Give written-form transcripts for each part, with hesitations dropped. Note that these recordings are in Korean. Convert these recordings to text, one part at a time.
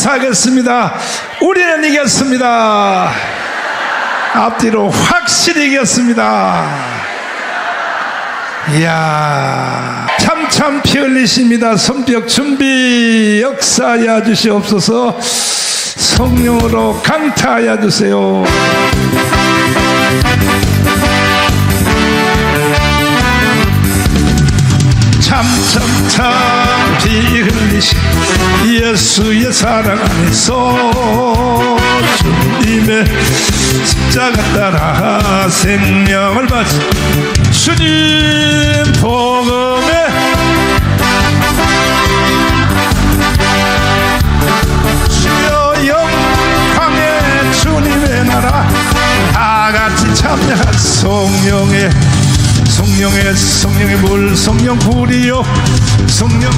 감사하겠습니다. 우리는 이겼습니다. 앞뒤로 확실히 이겼습니다. 이야, 참참 피 흘리십니다. 손뼉 준비. 역사하여 주시옵소서. 성령으로 강타하여 주세요. 참참참 피 흘리신 예수의 사랑 안에서 주님의 십자가 따라 생명을 바친 주님 복음에 주여 영광의 주님의 나라 다같이 참여한 성령의 물 성령 불이요 성령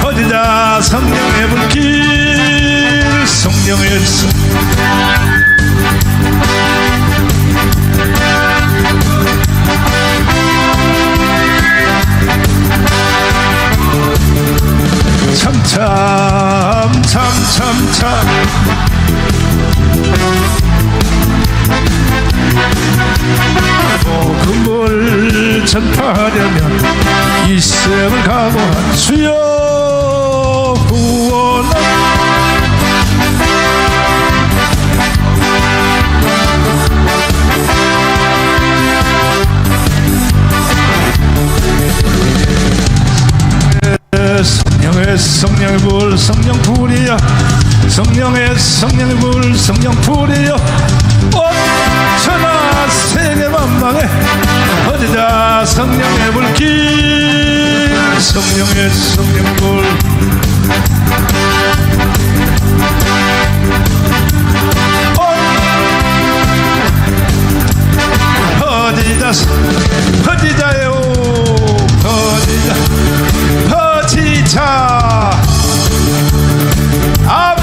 어디다 성령의 불길 성령의 참참참참 복음을 전파하려면 이 생을 각오한 주여 구원하라. 성령의 불 성령 불이여 성령의 불 성령 불이여 천하 세계 만방에 어디다 성령의 불길 성령의 불 어디다요 어디자 아멘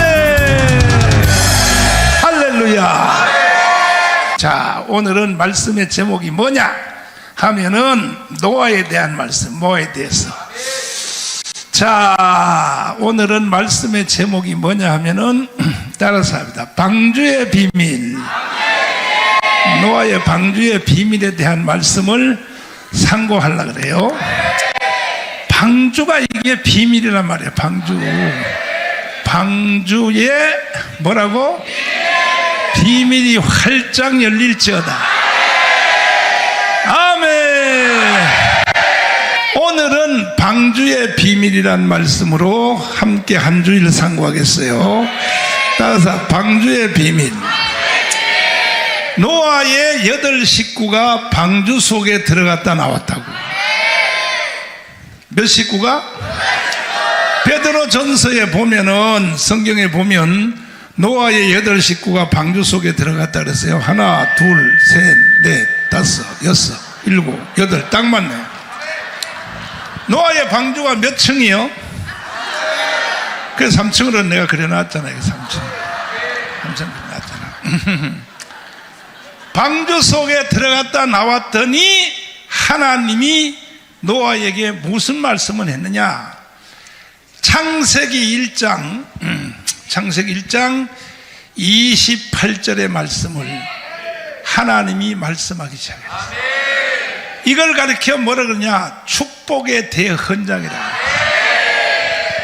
할렐루야. 자, 오늘은 말씀의 제목이 뭐냐 하면은 노아에 대한 말씀. 노아에 대해서. 자, 오늘은 말씀의 제목이 뭐냐 하면은 따라서 합니다. 방주의 비밀. 노아의 방주의 비밀에 대한 말씀을 상고하려고 그래요. 방주가 이게 비밀이란 말이에요. 방주의 뭐라고? 비밀이 활짝 열릴지어다. 아멘. 오늘은 방주의 비밀이란 말씀으로 함께 한 주일 상고하겠어요. 따라서 방주의 비밀. 노아의 8 식구가 방주 속에 들어갔다 나왔다고. 몇 식구가? 베드로전서에 보면은, 성경에 보면 노아의 8 식구가 방주 속에 들어갔다 그랬어요. 하나, 둘, 셋, 넷, 다섯, 여섯, 일곱, 여덟. 딱 맞네요. 노아의 방주가 몇 층이요? 그래서 3층으로 내가 그려놨잖아요. 3층 그려놨잖아. 방주 속에 들어갔다 나왔더니 하나님이 노아에게 무슨 말씀을 했느냐? 창세기 1장 28절의 말씀을 하나님이 말씀하기 시작했어요. 이걸 가리켜 뭐라 그러냐? 축복의 대헌장이라.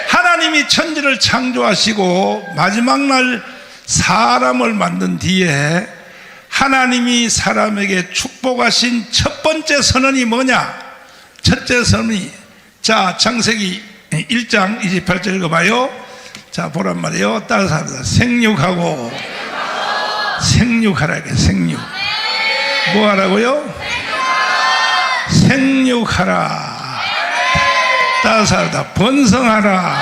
하나님이 천지를 창조하시고 마지막 날 사람을 만든 뒤에 하나님이 사람에게 축복하신 첫 번째 선언이 뭐냐? 첫째 선언이, 자, 창세기 1장 28절 읽어봐요. 자, 보란 말이에요. 따라서 합니다. 생육하라. 생육. 뭐 하라고요? 생육하라. 따라서 합니다. 번성하라.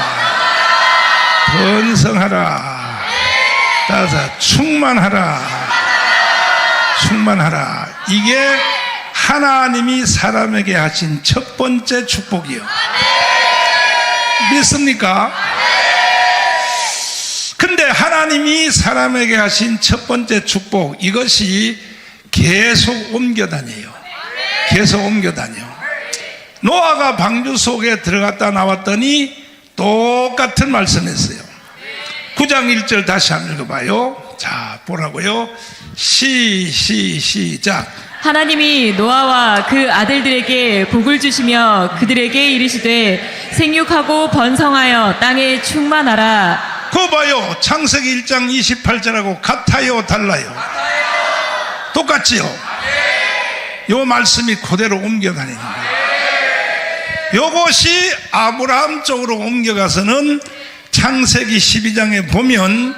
따라서 충만하라. 이게 하나님이 사람에게 하신 첫 번째 축복이요. 믿습니까? 근데 하나님이 사람에게 하신 첫 번째 축복, 이것이 계속 옮겨 다녀요. 노아가 방주 속에 들어갔다 나왔더니 똑같은 말씀했어요. 9장 1절 다시 한번 읽어봐요. 자, 보라고요. 시작. 하나님이 노아와 그 아들들에게 복을 주시며 그들에게 이르시되 생육하고 번성하여 땅에 충만하라. 그거 봐요. 창세기 1장 28절하고 같아요, 달라요? 똑같지요? 요 말씀이 그대로 옮겨다니는 거예요. 요것이 아브라함 쪽으로 옮겨가서는 창세기 12장에 보면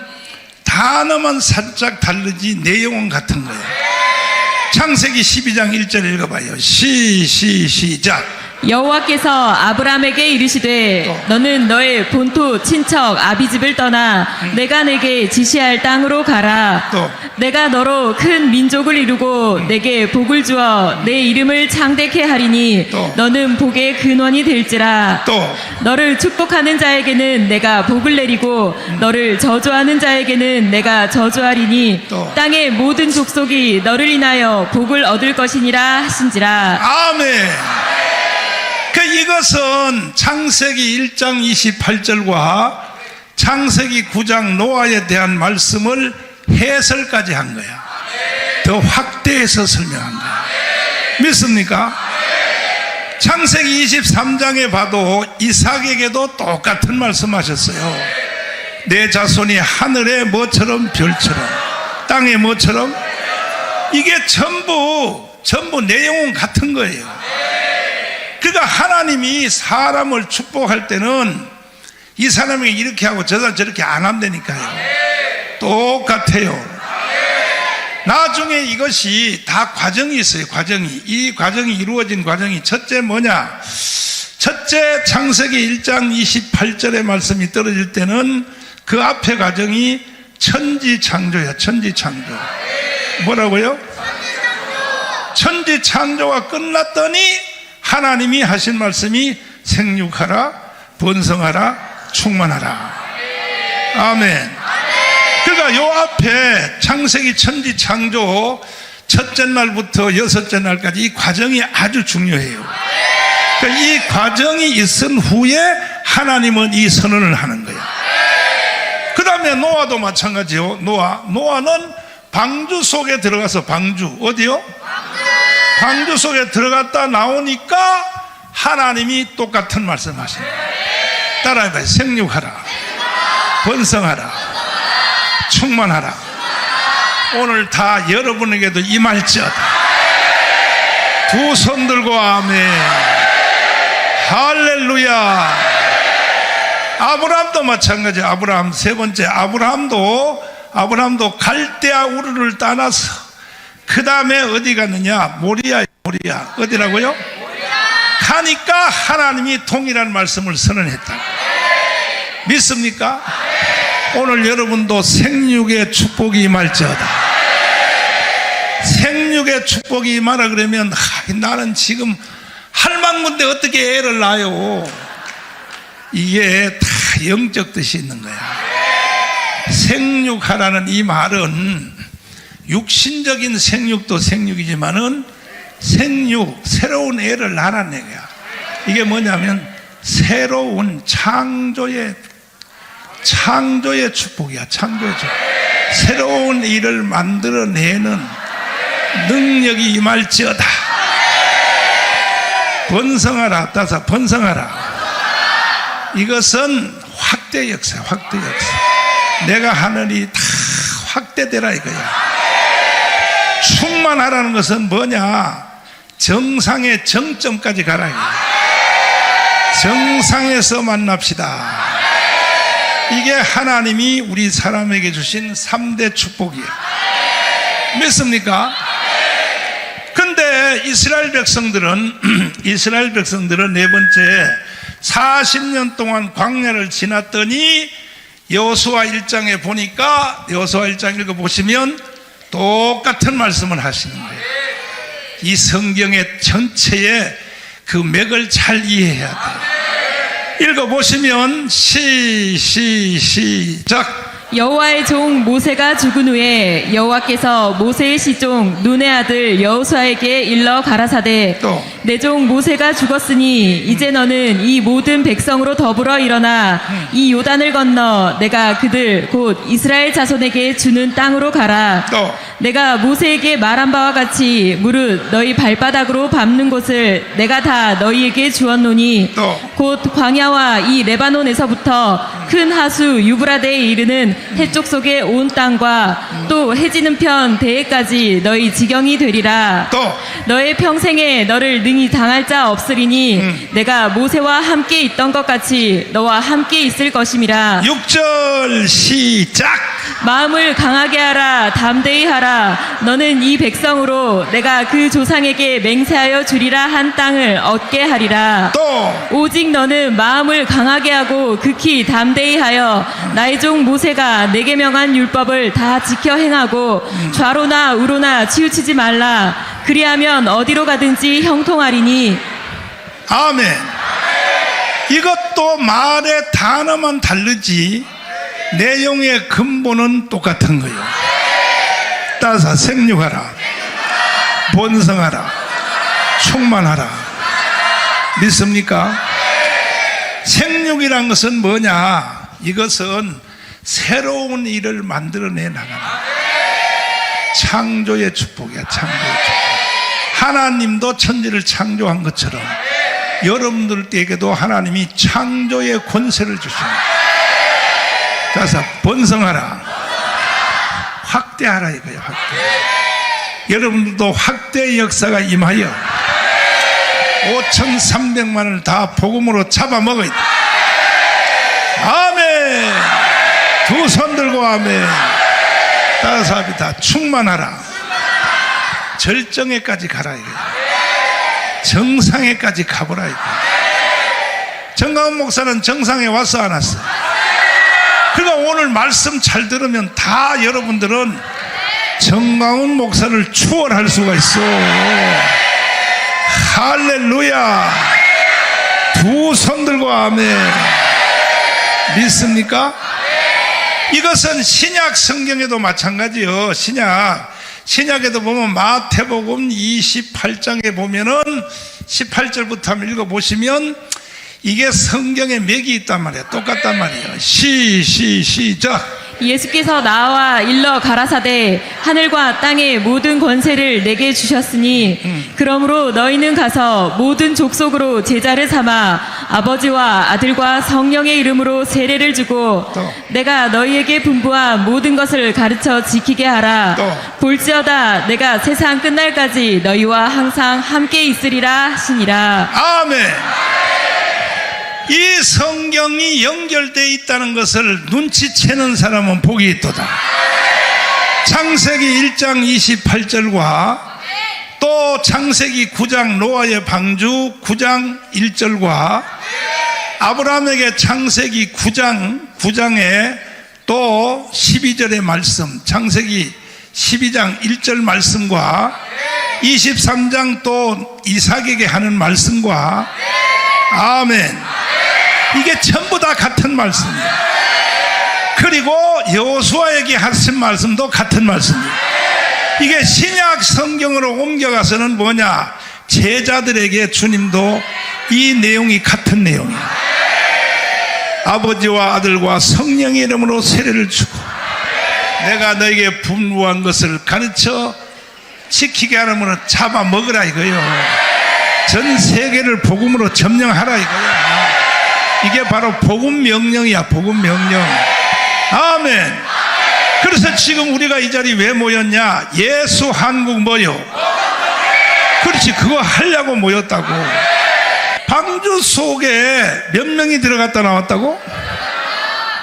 단어만 살짝 다르지 내용은 같은 거예요. 창세기 12장 1절 읽어봐요. 시작. 여호와께서 아브라함에게 이르시되 너는 너의 본토 친척 아비집을 떠나 내가 내게 지시할 땅으로 가라. 내가 너로 큰 민족을 이루고 내게 복을 주어 내 이름을 창대케 하리니 너는 복의 근원이 될지라. 너를 축복하는 자에게는 내가 복을 내리고 너를 저주하는 자에게는 내가 저주하리니 땅의 모든 족속이 너를 인하여 복을 얻을 것이니라 하신지라. 아멘. 이것은 창세기 1장 28절과 창세기 9장 노아에 대한 말씀을 해설까지 한 거야. 더 확대해서 설명한 거야. 믿습니까? 창세기 23장에 봐도 이삭에게도 똑같은 말씀하셨어요. 내 자손이 하늘의 뭐처럼 별처럼 땅의 뭐처럼. 이게 전부 내용은 같은 거예요. 그러니까 하나님이 사람을 축복할 때는 이 사람에게 이렇게 하고 저 사람 저렇게 안 한다니까요. 똑같아요. 나중에 이것이 다 과정이 있어요. 이 과정이 이루어진 과정이 첫째 뭐냐? 첫째 창세기 1장 28절의 말씀이 떨어질 때는 그 앞에 과정이 천지창조야. 천지창조. 뭐라고요? 천지창조가 끝났더니 하나님이 하신 말씀이 생육하라, 번성하라, 충만하라. 아멘. 그러니까 요 앞에 창세기 천지창조 첫째 날부터 여섯째 날까지 이 과정이 아주 중요해요. 그러니까 이 과정이 있은 후에 하나님은 이 선언을 하는 거예요. 그 다음에 노아도 마찬가지요. 노아는 방주 속에 들어가서 방주 어디요? 방주 속에 들어갔다 나오니까 하나님이 똑같은 말씀 하십니다. 따라해봐요. 생육하라, 번성하라, 충만하라. 오늘 다 여러분에게도 임할지어다. 두 손 들고 아멘. 할렐루야. 아브라함도 마찬가지. 아브라함 세 번째. 아브라함도 갈대아 우르를 떠나서 그 다음에 어디 갔느냐? 모리아. 어디라고요? 가니까 하나님이 동일한 말씀을 선언했다. 믿습니까? 오늘 여러분도 생육의 축복이 임할지어다. 생육의 축복이 임하라 그러면 나는 지금 할망군데 어떻게 애를 낳아요? 이게 다 영적 뜻이 있는 거야. 생육하라는 이 말은 육신적인 생육도 생육이지만은 새로운 애를 낳으라는 얘기야. 이게 뭐냐면 새로운 창조의 축복이야. 창조의 축복. 새로운 일을 만들어내는 능력이 임할지어다. 번성하라. 따서 번성하라. 이것은 확대 역사. 내가 하늘이 다 확대되라 이거야. 충만하라는 것은 뭐냐? 정상의 정점까지 가라. 정상에서 만납시다. 이게 하나님이 우리 사람에게 주신 3대 축복이에요. 믿습니까? 근데 이스라엘 백성들은 네 번째 40년 동안 광야를 지났더니 여호수아 1장에 보니까 여호수아 1장 읽어보시면 똑같은 말씀을 하시는 거예요. 이 성경의 전체의 그 맥을 잘 이해해야 돼요. 읽어보시면 시작. 여호와의 종 모세가 죽은 후에 여호와께서 모세의 시종 눈의 아들 여호수아에게 일러 가라사대 또. 내 종 모세가 죽었으니 이제 너는 이 모든 백성으로 더불어 일어나 이 요단을 건너 내가 그들 곧 이스라엘 자손에게 주는 땅으로 가라. 또. 내가 모세에게 말한 바와 같이 무릇 너희 발바닥으로 밟는 곳을 내가 다 너희에게 주었노니 또. 곧 광야와 이 레바논에서부터 큰 하수 유브라데에 이르는 해쪽 속의 온 땅과 또 해지는 편 대해까지 너희 지경이 되리라. 또. 너의 평생에 너를 능히 당할 자 없으리니 내가 모세와 함께 있던 것 같이 너와 함께 있을 것임이라. 6절 시작. 마음을 강하게 하라 담대히 하라. 너는 이 백성으로 내가 그 조상에게 맹세하여 주리라 한 땅을 얻게 하리라. 또. 오직 너는 마음을 강하게 하고 극히 담대히 하여 나의 종 모세가 내게 명한 율법을 다 지켜 행하고 좌로나 우로나 치우치지 말라. 그리하면 어디로 가든지 형통하리니. 아멘. 이것도 말의 단어만 다르지 내용의 근본은 똑같은 거예요. 따라서 생육하라, 번성하라, 충만하라. 믿습니까? 생육이란 것은 뭐냐? 이것은 새로운 일을 만들어내 나가는 창조의 축복이야. 창조의 축복. 하나님도 천지를 창조한 것처럼 여러분들에게도 하나님이 창조의 권세를 주십니다. 그래서 번성하라, 확대하라 이거예요. 확대. 여러분들도 확대의 역사가 임하여 5,300만을 다 복음으로 잡아먹어야 돼. 아멘. 두 손 들고 아멘. 따라서 합니다. 충만하라. 절정에까지 가라 이거예요. 정상에까지 가보라 이거예요. 정강훈 목사는 정상에 왔어 안 왔어? 그러니까 오늘 말씀 잘 들으면 다 여러분들은 정강훈 목사를 추월할 수가 있어. 할렐루야. 두 손 들고 아멘. 믿습니까? 이것은 신약 성경에도 마찬가지요. 신약에도 보면 마태복음 28장에 보면은 18절부터 한번 읽어보시면 이게 성경에 맥이 있단 말이에요. 똑같단 말이에요. 시작. 예수께서 나와 일러 가라사대 하늘과 땅의 모든 권세를 내게 주셨으니 그러므로 너희는 가서 모든 족속으로 제자를 삼아 아버지와 아들과 성령의 이름으로 세례를 주고 또. 내가 너희에게 분부한 모든 것을 가르쳐 지키게 하라. 또. 볼지어다 내가 세상 끝날까지 너희와 항상 함께 있으리라 하시니라. 아멘. 이 성경이 연결되어 있다는 것을 눈치채는 사람은 복이 있도다. 창세기 1장 28절과 또 창세기 9장 노아의 방주 9장 1절과 아브라함에게 창세기 9장에 또 12절의 말씀, 창세기 12장 1절 말씀과 23장 또 이삭에게 하는 말씀과 아멘. 이게 전부 다 같은 말씀이에요. 그리고 여호수아에게 하신 말씀도 같은 말씀이에요. 이게 신약 성경으로 옮겨가서는 뭐냐? 제자들에게 주님도 이 내용이 같은 내용이에요. 아버지와 아들과 성령의 이름으로 세례를 주고 내가 너에게 분부한 것을 가르쳐 지키게 하려면 잡아먹으라 이거예요. 전 세계를 복음으로 점령하라 이거예요. 이게 바로 복음 명령이야. 복음 명령. 아멘. 그래서 지금 우리가 이 자리에 왜 모였냐? 예수 한국 모여. 그렇지. 그거 하려고 모였다고. 방주 속에 몇 명이 들어갔다 나왔다고?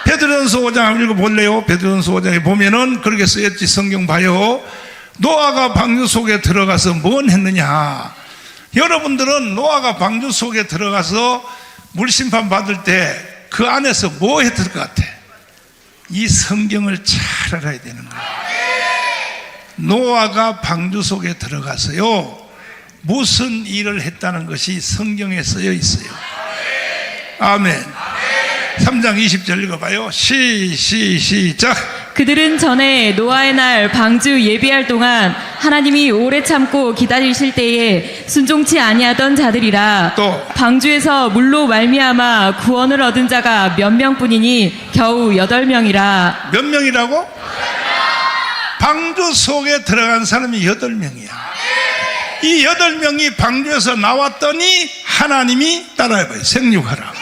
베드로전서 5장 한번 읽어볼래요? 베드로전서 5장에 보면은 그렇게 쓰였지. 성경 봐요. 노아가 방주 속에 들어가서 뭔 했느냐? 여러분들은 노아가 방주 속에 들어가서 물심판 받을 때 그 안에서 뭐 했을 것 같아? 이 성경을 잘 알아야 되는 거야. 노아가 방주 속에 들어가서요 무슨 일을 했다는 것이 성경에 쓰여 있어요. 아멘. 3장 20절 읽어봐요. 시작. 그들은 전에 노아의 날 방주 예비할 동안 하나님이 오래 참고 기다리실 때에 순종치 아니하던 자들이라. 또 방주에서 물로 말미암아 구원을 얻은 자가 몇 명뿐이니 겨우 8명이라. 몇 명이라고? 방주 속에 들어간 사람이 8명이야. 이 8명이 방주에서 나왔더니 하나님이 따라해봐요. 생육하라,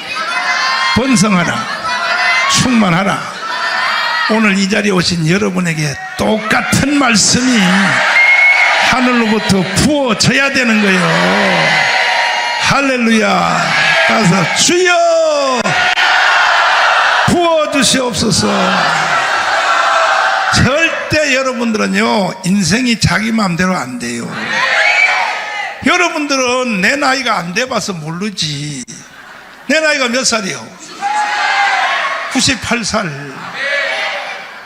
번성하라, 충만하라. 오늘 이 자리에 오신 여러분에게 똑같은 말씀이 하늘로부터 부어져야 되는 거예요. 할렐루야. 가서 주여 부어주시옵소서. 절대 여러분들은요, 인생이 자기 마음대로 안 돼요. 여러분들은 내 나이가 안 돼봐서 모르지. 내 나이가 몇 살이요? 98살.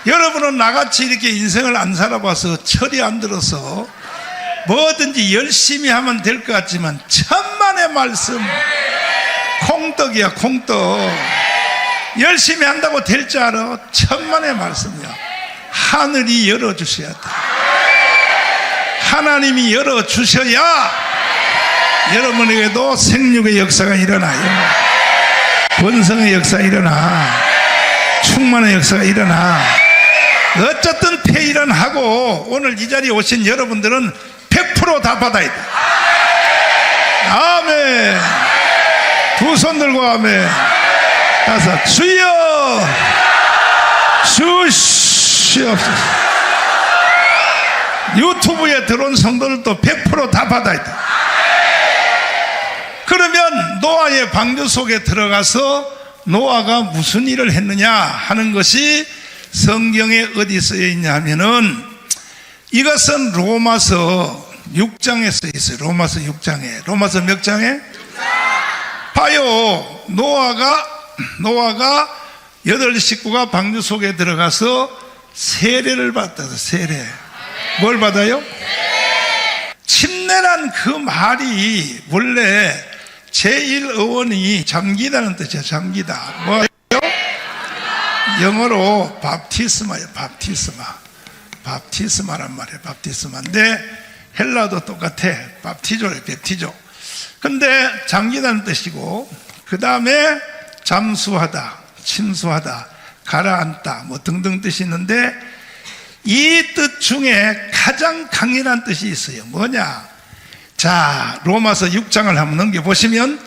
여러분은 나같이 이렇게 인생을 안 살아봐서 철이 안 들어서 뭐든지 열심히 하면 될 것 같지만 천만의 말씀, 콩떡이야 콩떡. 열심히 한다고 될 줄 알아? 천만의 말씀이야. 하늘이 열어주셔야 돼. 하나님이 열어주셔야 여러분에게도 생육의 역사가 일어나요. 번성의 역사가 일어나, 충만의 역사가 일어나. 어쨌든 폐일은하고 오늘 이 자리에 오신 여러분들은 100% 다 받아야 돼. 아멘. 두 손 들고 아멘. 가서 주여 주시옵소서. 유튜브에 들어온 성도들도 100% 다 받아야 돼. 그러면 노아의 방주 속에 들어가서 노아가 무슨 일을 했느냐 하는 것이 성경에 어디 쓰여 있냐 하면은, 이것은 로마서 6장에 쓰여 있어요. 로마서 6장에. 로마서 몇 장에? 봐요. 노아가 8 식구가 방주 속에 들어가서 세례를 받았다. 세례. 뭘 받아요? 침례란 그 말이 원래 제1어원이 잠기다는 뜻이야. 잠기다. 뭐예요? 영어로 밥티스마예요. 밥티스마란 말이에요. 밥티스마인데 헬라도 똑같아. 밥티조래요. 밥티조. 근데 잠기다는 뜻이고, 그 다음에 잠수하다, 침수하다, 가라앉다 뭐 등등 뜻이 있는데, 이 뜻 중에 가장 강렬한 뜻이 있어요. 뭐냐? 자, 로마서 6장을 한번 넘겨보시면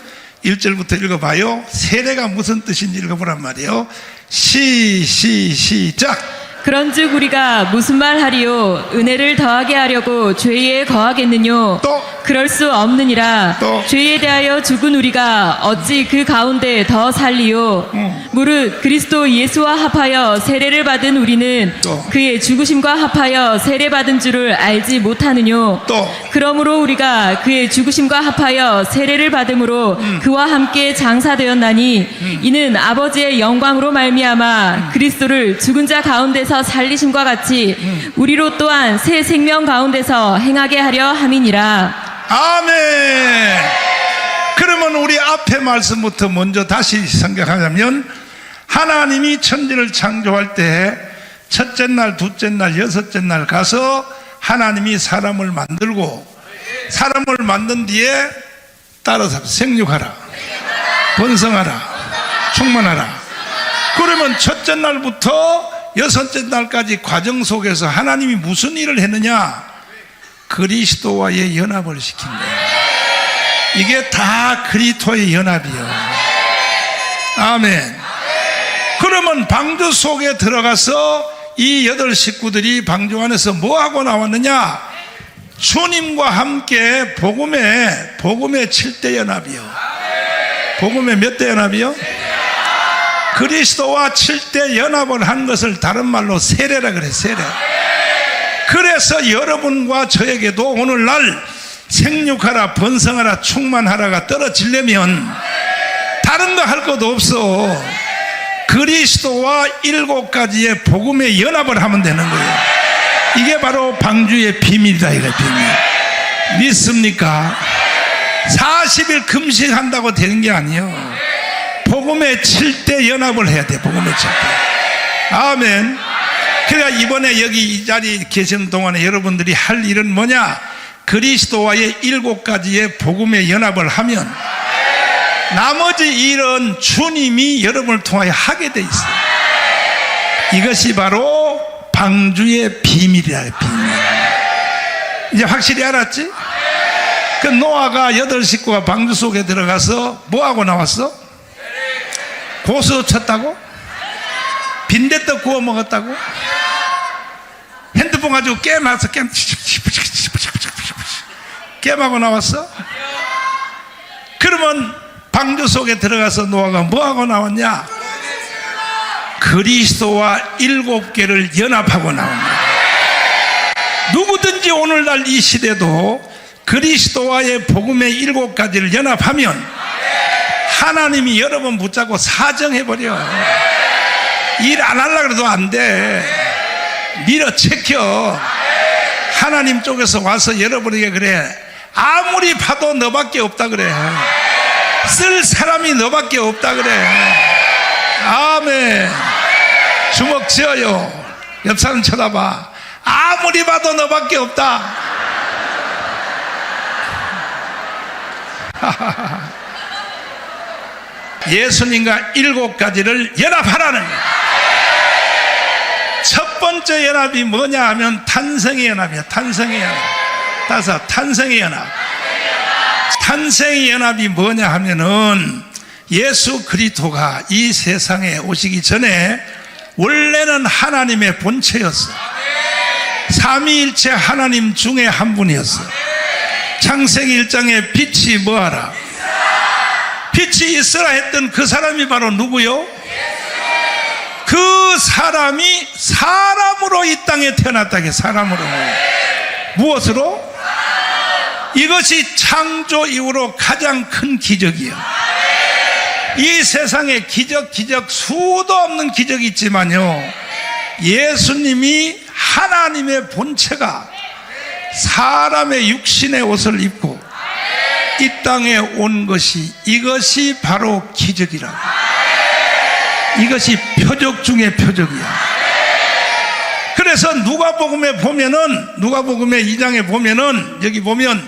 1절부터 읽어봐요. 세례가 무슨 뜻인지 읽어보란 말이에요. 시작. 그런즉 우리가 무슨 말 하리요? 은혜를 더하게 하려고 죄에 거하겠느뇨? 또 그럴 수 없느니라. 또 죄에 대하여 죽은 우리가 어찌 그 가운데 더 살리요? 무릇 그리스도 예수와 합하여 세례를 받은 우리는 또 그의 죽으심과 합하여 세례 받은 줄을 알지 못하느뇨? 또 그러므로 우리가 그의 죽으심과 합하여 세례를 받음으로 그와 함께 장사되었나니 이는 아버지의 영광으로 말미암아 그리스도를 죽은 자 가운데서 살리심과 같이 우리로 또한 새 생명 가운데서 행하게 하려 함이니라. 아멘. 그러면 우리 앞에 말씀부터 먼저 다시 생각하자면, 하나님이 천지를 창조할 때 첫째 날, 둘째 날, 여섯째 날 가서 하나님이 사람을 만들고, 사람을 만든 뒤에 따라서 생육하라, 번성하라, 충만하라. 그러면 첫째 날부터 여섯째 날까지 과정 속에서 하나님이 무슨 일을 했느냐? 그리스도와의 연합을 시킨 거예요. 이게 다 그리스도의 연합이요. 아멘. 그러면 방주 속에 들어가서 이 8 식구들이 방주 안에서 뭐하고 나왔느냐? 주님과 함께 복음의 7대 연합이요. 복음의 몇 대 연합이요? 그리스도와 7대 연합을 한 것을 다른 말로 세례라 그래. 세례. 그래서 여러분과 저에게도 오늘날 생육하라, 번성하라, 충만하라가 떨어지려면 다른 거 할 것도 없어. 그리스도와 7가지의 복음의 연합을 하면 되는 거예요. 이게 바로 방주의 비밀이다. 이거 비밀. 믿습니까? 40일 금식한다고 되는 게 아니에요. 복음의 7대 연합을 해야 돼. 복음의 7대. 아멘. 그러니까 이번에 여기 이 자리에 계시는 동안에 여러분들이 할 일은 뭐냐? 그리스도와의 7가지의 복음의 연합을 하면 나머지 일은 주님이 여러분을 통하여 하게 돼 있어요. 이것이 바로 방주의 비밀이야. 비밀. 이제 확실히 알았지? 그 노아가 8 식구가 방주 속에 들어가서 뭐하고 나왔어? 고수 쳤다고? 빈대떡 구워 먹었다고? 핸드폰 가지고 게임해서 게임하고 나왔어? 그러면 방주 속에 들어가서 노아가 뭐하고 나왔냐? 그리스도와 7개를 연합하고 나온 거야. 누구든지 오늘날 이 시대도 그리스도와의 복음의 7가지를 연합하면 하나님이 여러분 붙잡고 사정해버려. 일 안 하려고 해도 안 돼. 밀어채켜. 하나님 쪽에서 와서 여러분에게 그래, 아무리 봐도 너밖에 없다 그래. 쓸 사람이 너밖에 없다 그래. 아멘. 주먹 쥐어요. 옆 사람 쳐다봐. 아무리 봐도 너밖에 없다. 예수님과 7가지를 연합하라는 거예요. 첫 번째 연합이 뭐냐 하면 탄생의 연합이야. 탄생의 연합. 따서 탄생의 연합. 탄생의 연합이 뭐냐 하면은 예수 그리스도가 이 세상에 오시기 전에 원래는 하나님의 본체였어. 삼위일체 하나님 중에 한 분이었어. 창세기 1장에 빛이 뭐하라? 빛이 있으라 했던 그 사람이 바로 누구요? 그 사람이 사람으로 이 땅에 태어났다. 사람으로. 무엇으로? 이것이 창조 이후로 가장 큰 기적이야. 이 세상에 기적 수도 없는 기적이 있지만요, 예수님이 하나님의 본체가 사람의 육신의 옷을 입고 이 땅에 온 것이, 이것이 바로 기적이라고. 이것이 표적 중의 표적이야. 그래서 누가복음에 보면은, 누가복음의 2장에 보면은, 여기 보면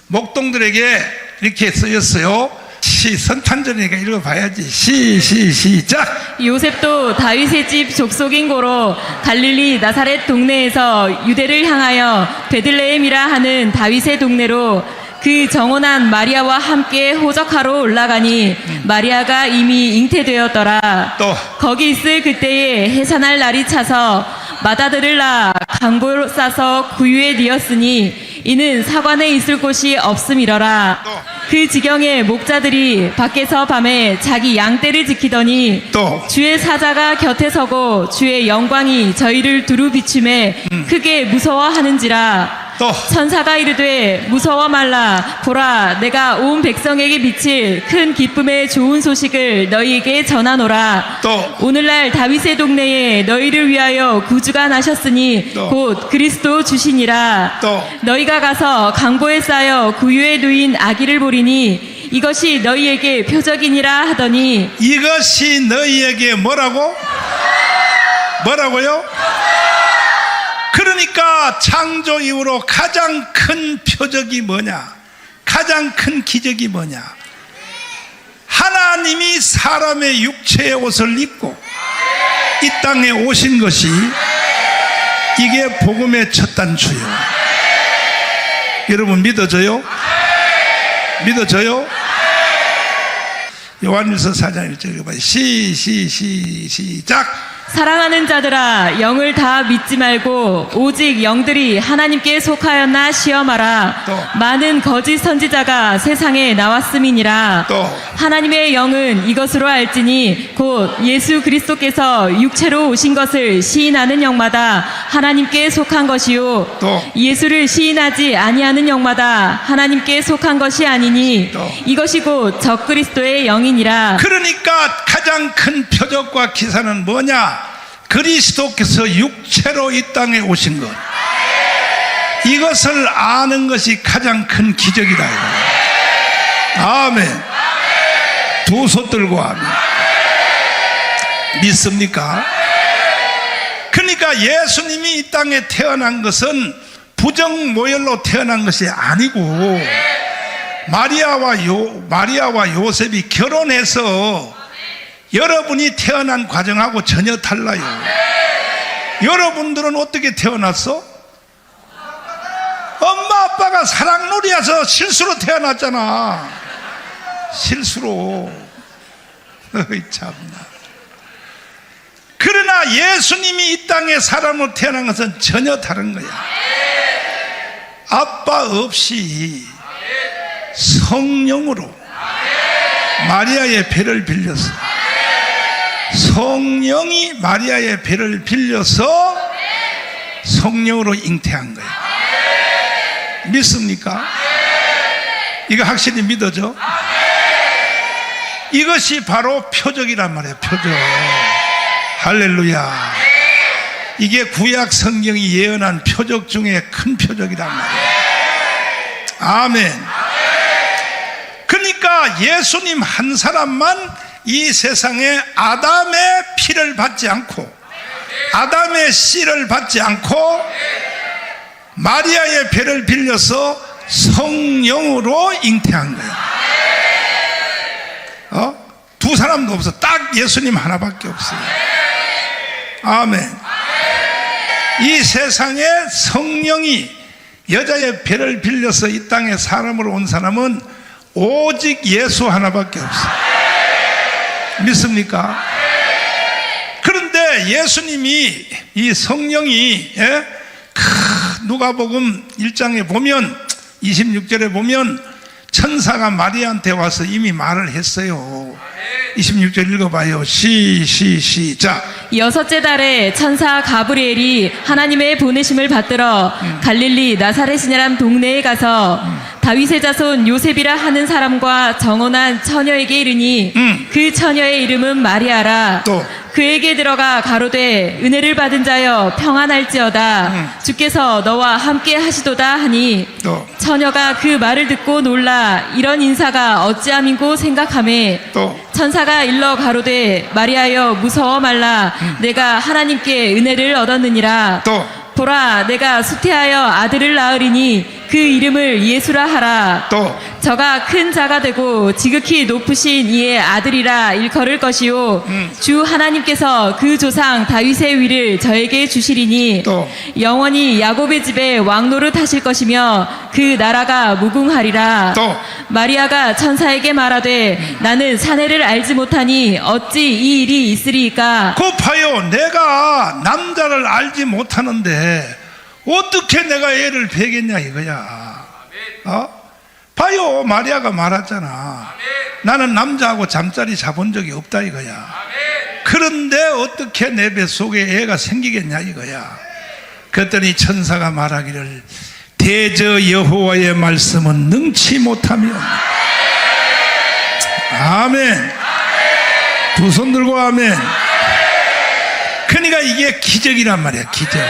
목동들에게 이렇게 쓰였어요. 선탄절이니까 읽어봐야지. 시작. 요셉도 다윗의 집 족속인 고로 갈릴리 나사렛 동네에서 유대를 향하여 베들레헴이라 하는 다윗의 동네로 그 정혼한 마리아와 함께 호적하러 올라가니 마리아가 이미 잉태되었더라. 또 거기 있을 그때에 해산할 날이 차서 맏아들을 낳아 강보로 싸서 구유에 뉘었으니 이는 사관에 있을 곳이 없음이러라. 그 지경에 목자들이 밖에서 밤에 자기 양떼를 지키더니 또 주의 사자가 곁에 서고 주의 영광이 저희를 두루 비춤에 크게 무서워하는지라. 또 천사가 이르되 무서워 말라. 보라, 내가 온 백성에게 미칠 큰 기쁨의 좋은 소식을 너희에게 전하노라. 또 오늘날 다윗의 동네에 너희를 위하여 구주가 나셨으니 또 곧 그리스도 주시니라. 또 너희가 가서 강보에 쌓여 구유에 누인 아기를 보리니 이것이 너희에게 표적이니라 하더니 이것이 너희에게 뭐라고? 뭐라고요? 그러니까 창조 이후로 가장 큰 표적이 뭐냐? 가장 큰 기적이 뭐냐? 하나님이 사람의 육체의 옷을 입고 이 땅에 오신 것이, 이게 복음의 첫 단추예요. 여러분 믿어져요? 믿어져요? 요한일서 4장 1절 읽어봐요. 시작. 사랑하는 자들아, 영을 다 믿지 말고 오직 영들이 하나님께 속하였나 시험하라. 또. 많은 거짓 선지자가 세상에 나왔음이니라. 또. 하나님의 영은 이것으로 알지니 곧 예수 그리스도께서 육체로 오신 것을 시인하는 영마다 하나님께 속한 것이요, 또. 예수를 시인하지 아니하는 영마다 하나님께 속한 것이 아니니 또. 이것이 곧 적그리스도의 영이니라. 그러니까 가장 큰 표적과 기사는 뭐냐? 그리스도께서 육체로 이 땅에 오신 것, 이것을 아는 것이 가장 큰 기적이다. 아멘. 두 손 들고 아멘. 믿습니까? 그러니까 예수님이 이 땅에 태어난 것은 부정모혈로 태어난 것이 아니고 마리아와 요셉이 결혼해서 여러분이 태어난 과정하고 전혀 달라요. 여러분들은 어떻게 태어났어? 엄마 아빠가 사랑놀이여서 실수로 태어났잖아. 실수로. 참나. 그러나 예수님이 이 땅에 사람으로 태어난 것은 전혀 다른 거야. 아빠 없이 성령으로 마리아의 배를 빌려서, 성령이 마리아의 배를 빌려서 성령으로 잉태한 거야. 믿습니까? 이거 확실히 믿어져? 이것이 바로 표적이란 말이에요. 표적. 할렐루야. 이게 구약 성경이 예언한 표적 중에 큰 표적이란 말이에요. 아멘. 그러니까 예수님 한 사람만 이 세상에 아담의 피를 받지 않고 아담의 씨를 받지 않고 마리아의 배를 빌려서 성령으로 잉태한 거예요. 두 사람도 없어. 딱 예수님 하나밖에 없어요. 아멘. 이 세상에 성령이 여자의 배를 빌려서 이 땅에 사람으로 온 사람은 오직 예수 하나밖에 없어요. 믿습니까? 그런데 예수님이 이 성령이 누가복음 1장에 보면 26절에 보면 천사가 마리아한테 와서 이미 말을 했어요. 26절 읽어봐요. 시작. 여섯째 달에 천사 가브리엘이 하나님의 보내심을 받들어 갈릴리 나사렛이라는 동네에 가서 다윗의 자손 요셉이라 하는 사람과 정혼한 처녀에게 이르니 그 처녀의 이름은 마리아라. 또 그에게 들어가 가로되 은혜를 받은 자여 평안할지어다. 주께서 너와 함께 하시도다 하니 또 처녀가 그 말을 듣고 놀라 이런 인사가 어찌함인고 생각하매 또 천사가 일러 가로되 마리아여 무서워 말라. 내가 하나님께 은혜를 얻었느니라. 또 보라 내가 수태하여 아들을 낳으리니 그 이름을 예수라 하라. 또 저가 큰 자가 되고 지극히 높으신 이의 아들이라 일컬을 것이요 주 하나님께서 그 조상 다윗의 위를 저에게 주시리니 또 영원히 야곱의 집에 왕노릇 하실 것이며 그 나라가 무궁하리라. 또 마리아가 천사에게 말하되 나는 사내를 알지 못하니 어찌 이 일이 있으리이까. 곱하여 내가 남자를 알지 못하는데 어떻게 내가 애를 베겠냐 이거야. 봐요. 마리아가 말했잖아. 나는 남자하고 잠자리 잡은 적이 없다 이거야. 그런데 어떻게 내 뱃속에 애가 생기겠냐 이거야. 그랬더니 천사가 말하기를 대저 여호와의 말씀은 능치 못하며. 아멘. 두 손 들고 아멘. 그러니까 이게 기적이란 말이야. 기적.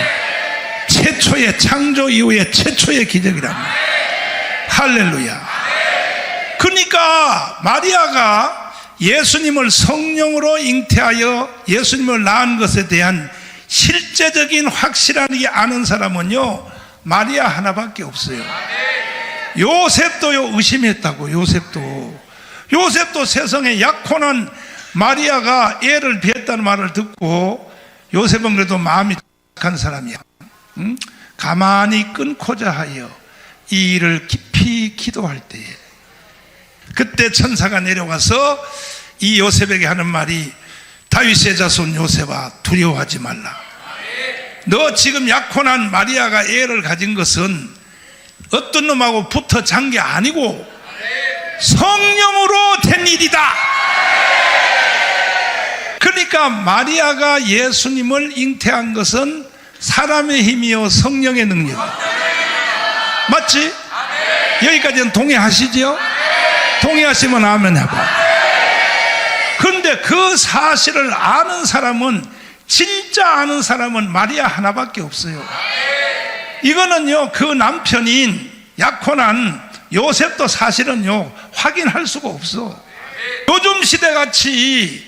최초의 창조 이후의 최초의 기적이란 말이야. 할렐루야. 그러니까 마리아가 예수님을 성령으로 잉태하여 예수님을 낳은 것에 대한 실제적인 확실하게 아는 사람은요 마리아 하나밖에 없어요. 요셉도요 의심했다고. 요셉도 세상에 약혼한 마리아가 애를 비했다는 말을 듣고 요셉은 그래도 마음이 착한 사람이야. 가만히 끊고자 하여 이 일을 깊이 기도할 때에 그때 천사가 내려와서 이 요셉에게 하는 말이 다윗의 자손 요셉아 두려워하지 말라. 너 지금 약혼한 마리아가 애를 가진 것은 어떤 놈하고 붙어 잔 게 아니고 성령으로 된 일이다. 그러니까 마리아가 예수님을 잉태한 것은 사람의 힘이요 성령의 능력. 맞지? 여기까지는 동의하시죠? 동의하시면 아멘 해봐. 그런데 그 사실을 아는 사람은, 진짜 아는 사람은 마리아 하나밖에 없어요. 이거는요 그 남편인 약혼한 요셉도 사실은요 확인할 수가 없어. 요즘 시대같이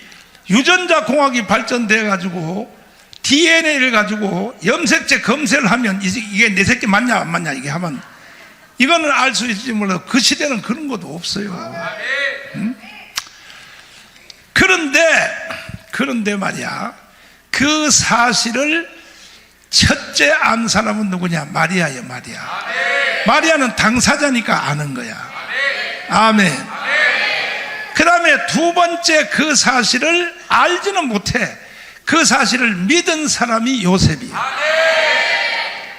유전자 공학이 발전돼 가지고 DNA를 가지고 염색체 검사를 하면 이게 내 새끼 맞냐 안 맞냐 이게 하면 이거는 알 수 있을지 몰라도 그 시대는 그런 것도 없어요. 그런데 말이야, 그 사실을 첫째 안 사람은 누구냐? 마리아예요. 마리아는 당사자니까 아는 거야. 아멘. 그 다음에 두 번째 그 사실을 알지는 못해. 그 사실을 믿은 사람이 요셉이에요.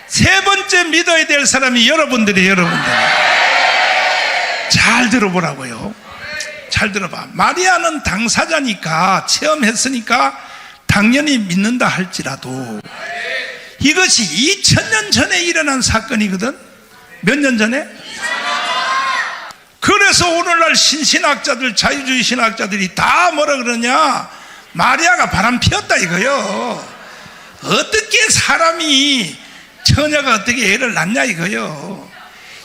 세 번째 믿어야 될 사람이 여러분들이에요. 잘 들어보라고요. 잘 들어봐. 마리아는 당사자니까, 체험했으니까 당연히 믿는다 할지라도 이것이 2000년 전에 일어난 사건이거든. 몇 년 전에? 그래서 오늘날 신신학자들, 자유주의 신학자들이 다 뭐라 그러냐? 마리아가 바람 피웠다 이거요. 어떻게 사람이, 처녀가 어떻게 애를 낳냐 이거요.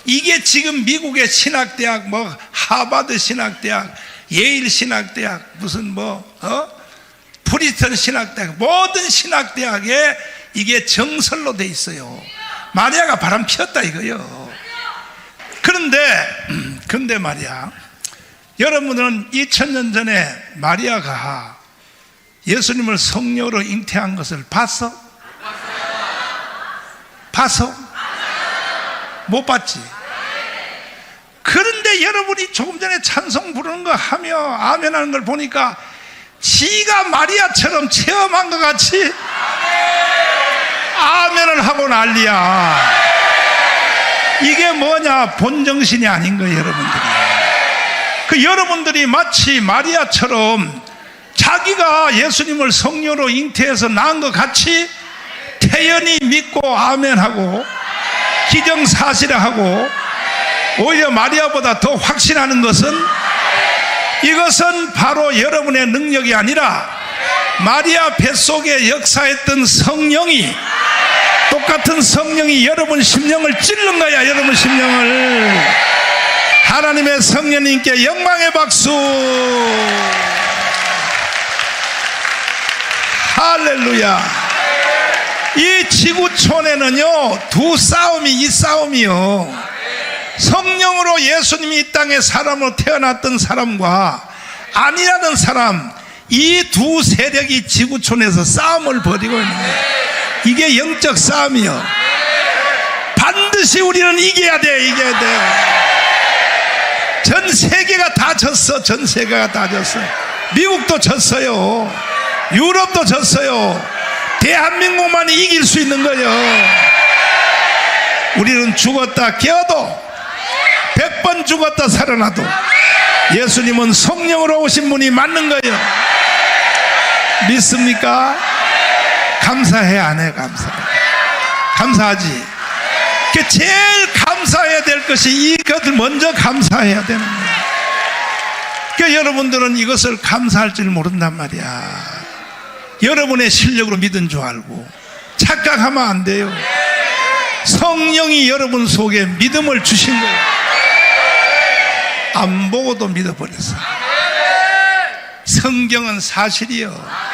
이게 지금 미국의 신학대학, 뭐 하버드 신학대학, 예일 신학대학, 무슨 프리스턴 신학대학, 모든 신학대학에 이게 정설로 돼 있어요. 마리아가 바람 피웠다 이거요. 그런데 말이야, 여러분은 2000년 전에 마리아가 예수님을 성녀로 잉태한 것을 봤어? 못 봤지? 그런데 여러분이 조금 전에 찬송 부르는 거 하며 아멘 하는 걸 보니까 지가 마리아처럼 체험한 것 같이 아멘을 하고 난리야. 이게 뭐냐? 본정신이 아닌 거예요, 여러분들이. 여러분들이 마치 마리아처럼 자기가 예수님을 성녀로 잉태해서 낳은 것 같이 태연히 믿고 아멘하고 기정사실하고 오히려 마리아보다 더 확신하는 것은, 이것은 바로 여러분의 능력이 아니라 마리아 뱃속에 역사했던 성령이, 똑같은 성령이 여러분 심령을 찔른 거야. 여러분 심령을. 하나님의 성령님께 영광의 박수. 할렐루야. 이 지구촌에는요 두 싸움이, 이 싸움이요, 성령으로 예수님이 이 땅에 사람으로 태어났던 사람과 아니라는 사람, 이 두 세력이 지구촌에서 싸움을 벌이고 있는 거예요. 이게 영적 싸움이요. 반드시 우리는 이겨야 돼. 전 세계가 다 졌어. 전 세계가 다 졌어. 미국도 졌어요. 유럽도 졌어요. 대한민국만이 이길 수 있는 거예요. 우리는 죽었다 깨어도, 100번 죽었다 살아나도 예수님은 성령으로 오신 분이 맞는 거예요. 믿습니까? 감사해 안 해? 감사하지. 제일 감사해야 될 것이 이것을 먼저 감사해야 되는 거예요. 그러니까 여러분들은 이것을 감사할 줄 모른단 말이야. 여러분의 실력으로 믿은 줄 알고 착각하면 안 돼요. 성령이 여러분 속에 믿음을 주신 거예요. 안 보고도 믿어버렸어. 성경은 사실이요.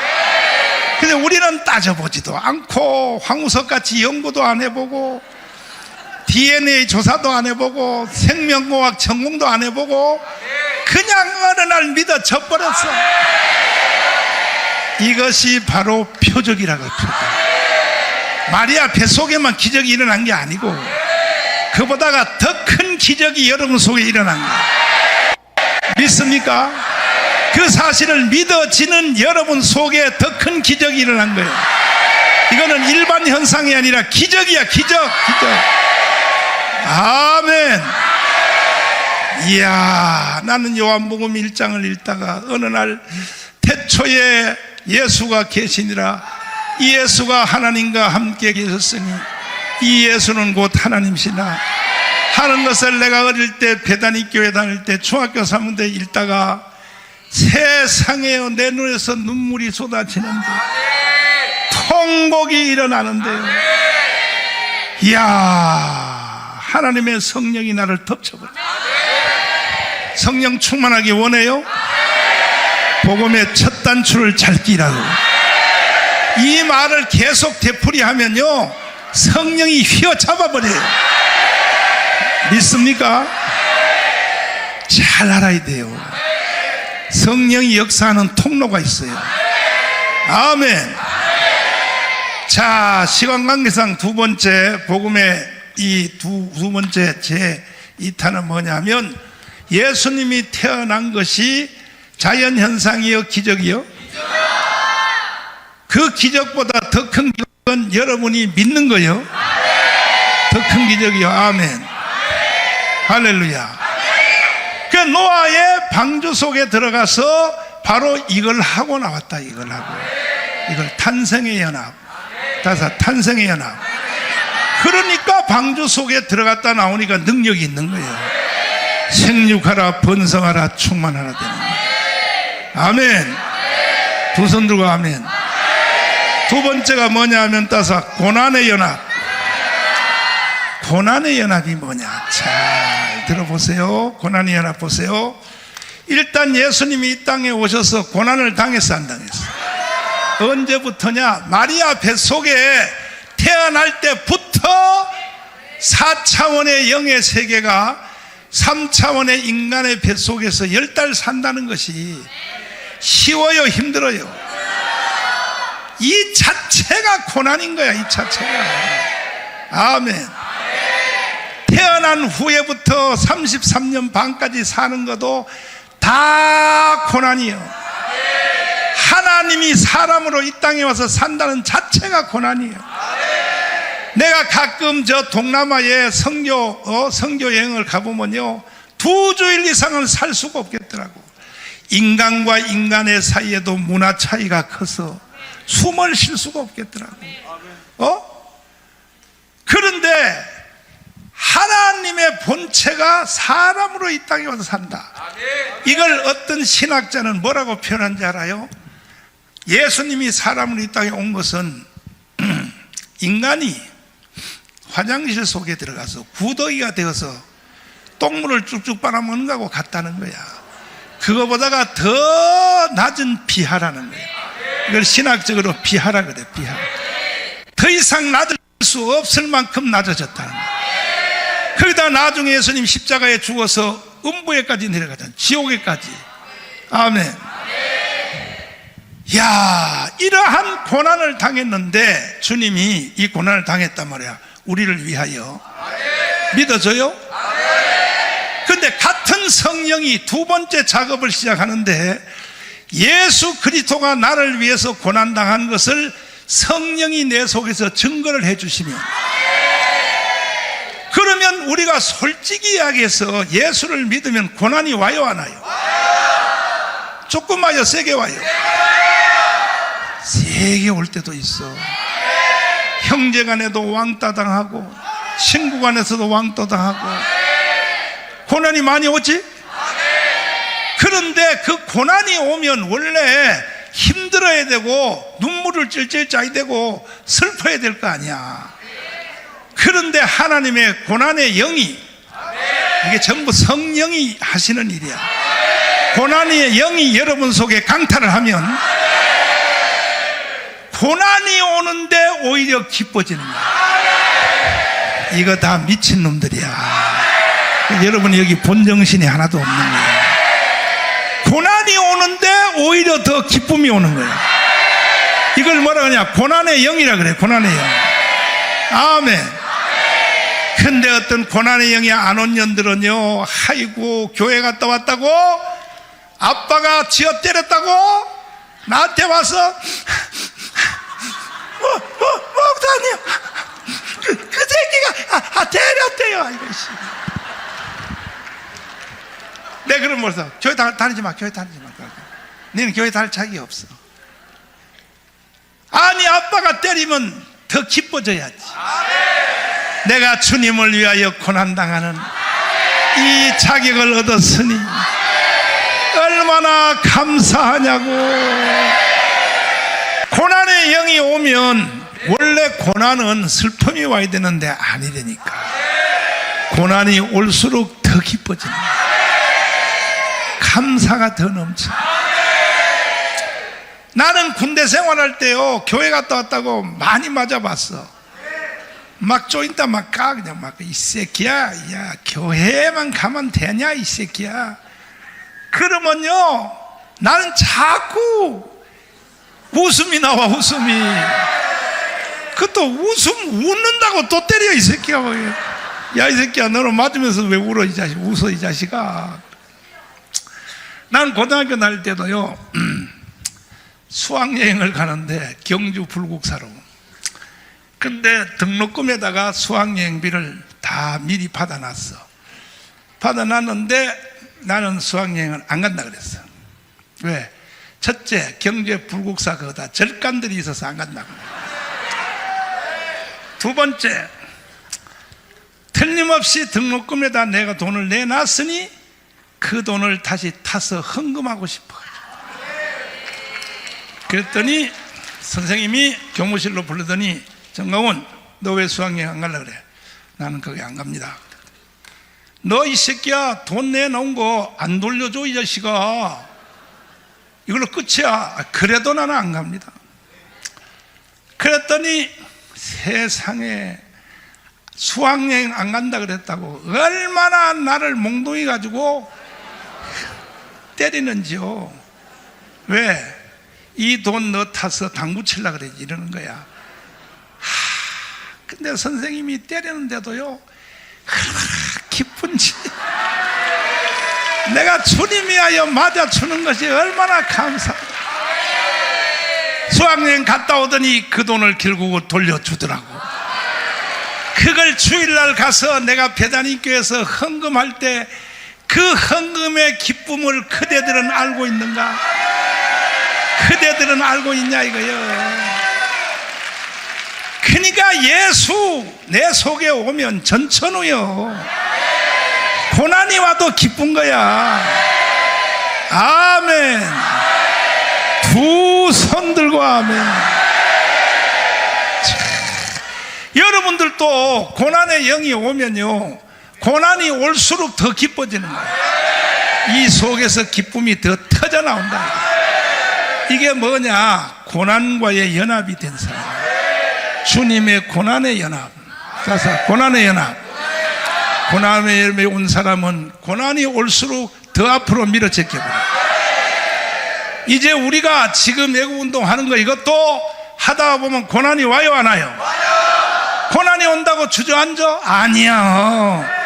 근데 우리는 따져보지도 않고 황우석같이 연구도 안 해보고 DNA 조사도 안 해보고 생명공학 전공도 안 해보고 그냥 어느 날 믿어져 버렸어. 이것이 바로 표적이라고. 표적. 마리아 뱃속에만 기적이 일어난 게 아니고 그보다가 더 큰 기적이 여러분 속에 일어난 거예요. 믿습니까? 그 사실을 믿어지는 여러분 속에 더 큰 기적이 일어난 거예요. 이거는 일반 현상이 아니라 기적이야. 기적. 아멘. 이야, 나는 요한복음 1장을 읽다가 어느 날 태초에 예수가 계시니라, 이 예수가 하나님과 함께 계셨으니 이 예수는 곧 하나님이시나 하는 것을 내가 어릴 때 배단위 교회 다닐 때 중학교 3년대 읽다가 세상에 내 눈에서 눈물이 쏟아지는데 통곡이 일어나는데요. 이야, 하나님의 성령이 나를 덮쳐버려. 성령 충만하기 원해요? 복음의 첫 단추를 잘 끼라고. 이 말을 계속 되풀이하면요 성령이 휘어잡아 버려요. 믿습니까? 잘 알아야 돼요. 성령이 역사하는 통로가 있어요. 아멘. 자, 시간 관계상 두 번째 복음의 이 두 번째 제 2탄은 뭐냐면, 예수님이 태어난 것이 자연현상이요 기적이요? 그 기적보다 더 큰 기적은 여러분이 믿는 거요. 더 큰 기적이요. 아멘. 할렐루야. 그 노아의 방주 속에 들어가서 바로 이걸 하고 나왔다. 이걸 하고, 이걸 탄생의 연합, 다사 탄생의 연합. 그러니까 방주 속에 들어갔다 나오니까 능력이 있는 거예요. 생육하라, 번성하라, 충만하라 되는 거예요. 아멘. 두 손 들고 아멘. 두 번째가 뭐냐 하면 따서 고난의 연합. 고난의 연합이 뭐냐? 잘 들어보세요. 고난의 연합 보세요. 일단 예수님이 이 땅에 오셔서 고난을 당했어, 안 당했어? 언제부터냐? 마리아 뱃속에 태어날 때부터 4차원의 영의 세계가 3차원의 인간의 뱃속에서 10달 산다는 것이 쉬워요, 힘들어요? 이 자체가 고난인 거야, 이 자체가. 아멘. 태어난 후에부터 33년 반까지 사는 것도 다 고난이에요. 하나님이 사람으로 이 땅에 와서 산다는 자체가 고난이에요. 내가 가끔 저 동남아에 선교 여행을 가보면요, 2주일 이상은 살 수가 없겠더라고. 인간과 인간의 사이에도 문화 차이가 커서 숨을 쉴 수가 없겠더라고. 그런데 하나님의 본체가 사람으로 이 땅에 와서 산다. 이걸 어떤 신학자는 뭐라고 표현한지 알아요? 예수님이 사람으로 이 땅에 온 것은 인간이 화장실 속에 들어가서 구더기가 되어서 똥물을 쭉쭉 빨아먹는 거하고 같다는 거야. 그거보다가 더 낮은 비하라는 거야. 이걸 신학적으로 비하라 그래. 비하. 더 이상 낮을 수 없을 만큼 낮아졌다는 거야. 거기다 나중에 예수님 십자가에 죽어서 음부에까지 내려가잖아. 지옥에까지. 아멘. 야, 이러한 고난을 당했는데 주님이 이 고난을 당했단 말이야. 우리를 위하여. 믿어져요? 근데 같은 성령이 두 번째 작업을 시작하는데, 예수 그리스도가 나를 위해서 고난당한 것을 성령이 내 속에서 증거를 해주시면, 그러면 우리가 솔직히 이야기해서 예수를 믿으면 고난이 와요, 안 와요? 조금 와요, 세게 와요? 세게 올 때도 있어. 형제간에도 왕따 당하고, 친구간에서도 왕따 당하고, 고난이 많이 오지? 그런데 그 고난이 오면 원래 힘들어야 되고 눈물을 찔찔 짜야 되고 슬퍼야 될 거 아니야. 그런데 하나님의 고난의 영이, 이게 전부 성령이 하시는 일이야. 고난의 영이 여러분 속에 강탈을 하면 고난이 오는데 오히려 기뻐지는 거야. 이거 다 미친놈들이야. 여러분 여기 본정신이 하나도 없는 거야. 고난이 오는데 오히려 더 기쁨이 오는 거야. 이걸 뭐라 그러냐? 고난의 영이라 그래. 고난의 영. 아멘. 근데 어떤 고난의 영이 안 온 년들은요, 아이고 교회 갔다 왔다고 아빠가 쥐어 때렸다고 나한테 와서 목사님 그 새끼가 때렸대요. 아이고 씨. 네, 그럼 뭐서 교회 다니지 마. 교회 다니지 마. 너는 교회 다닐 자격이 없어. 아니, 아빠가 때리면 더 기뻐져야지. 내가 주님을 위하여 고난당하는 이 자격을 얻었으니 얼마나 감사하냐고. 고난의 영이 오면 원래 고난은 슬픔이 와야 되는데 아니라니까. 고난이 올수록 더 기뻐진다. 감사가 더 넘쳐. 나는 군대 생활할 때요, 교회 갔다 왔다고 많이 맞아봤어. 막 쪼인다 막 까, 그냥 막, 이 새끼야, 야, 교회만 가면 되냐, 이 새끼야. 그러면요, 나는 자꾸 웃음이 나와, 웃음이. 그것도 웃는다고 또 때려, 이 새끼야. 야, 이 새끼야, 너는 맞으면서 왜 울어, 이 자식. 웃어, 이 자식아. 난 고등학교 다닐 때도요, 수학여행을 가는데, 경주 불국사로. 근데 등록금에다가 수학여행비를 다 미리 받아놨어. 받아놨는데, 나는 수학여행을 안 간다 그랬어. 왜? 첫째, 경주에 불국사 거다 절간들이 있어서 안 간다고. 두 번째, 틀림없이 등록금에다 내가 돈을 내놨으니 그 돈을 다시 타서 헌금하고 싶어. 그랬더니 선생님이 교무실로 부르더니, 정강훈, 너 왜 수학여행 안 가려고 그래? 나는 거기 안 갑니다. 너 이 새끼야, 돈 내놓은 거 안 돌려줘, 이 자식아. 이걸로 끝이야. 그래도 나는 안 갑니다. 그랬더니 세상에 수학여행 안 간다 그랬다고 얼마나 나를 몽둥이 가지고 때리는지요. 왜? 이 돈 너 타서 당구 치려고 그래, 이러는 거야. 근데 선생님이 때리는데도요, 얼마나 기쁜지. 내가 주님이 하여 맞아주는 것이 얼마나 감사해. 수학여행 갔다 오더니 그 돈을 결국 돌려주더라고. 그걸 주일날 가서 내가 배단위교회에서 헌금할 때 그 헌금의 기쁨을 그대들은 알고 있는가? 그대들은 알고 있냐 이거요. 그러니까 예수 내 속에 오면 전천후요, 고난이 와도 기쁜 거야. 아멘. 두 손 들고 아멘. 여러분들도 고난의 영이 오면요, 고난이 올수록 더 기뻐지는 거예요. 이 속에서 기쁨이 더 터져 나온다. 이게 뭐냐? 고난과의 연합이 된 사람. 주님의 고난의 연합. 그래서 고난의 연합. 고난의 연합에 온 사람은 고난이 올수록 더 앞으로 밀어제껴버려. 이제 우리가 지금 애국운동 하는 거, 이것도 하다 보면 고난이 와요, 안 와요? 고난이 온다고 주저앉아? 아니야.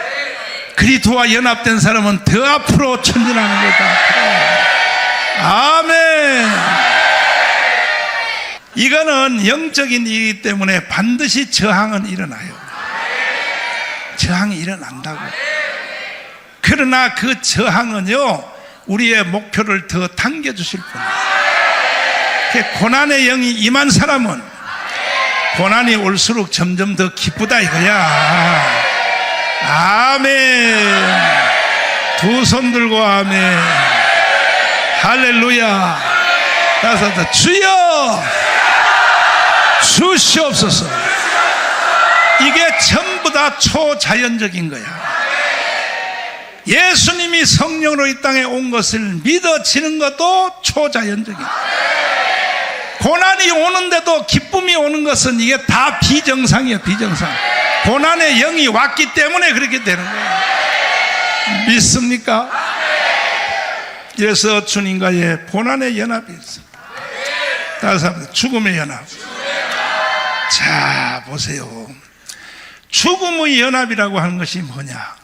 그리스도와 연합된 사람은 더 앞으로 전진하는 거다. 아멘. 이거는 영적인 일이기 때문에 반드시 저항은 일어나요. 저항이 일어난다고. 그러나 그 저항은요, 우리의 목표를 더 당겨주실 뿐이에요. 고난의 영이 임한 사람은 고난이 올수록 점점 더 기쁘다 이거야. 아멘. 두 손 들고 아멘. 할렐루야. 따라서 주여 주시옵소서. 이게 전부 다 초자연적인 거야. 예수님이 성령으로 이 땅에 온 것을 믿어지는 것도 초자연적이야. 고난이 오는데도 기쁨이 오는 것은 이게 다 비정상이에요. 비정상. 고난의 영이 왔기 때문에 그렇게 되는 거예요. 믿습니까? 그래서 주님과의 고난의 연합이 있습니다. 다시 한번 죽음의 연합. 자, 보세요. 죽음의 연합이라고 하는 것이 뭐냐?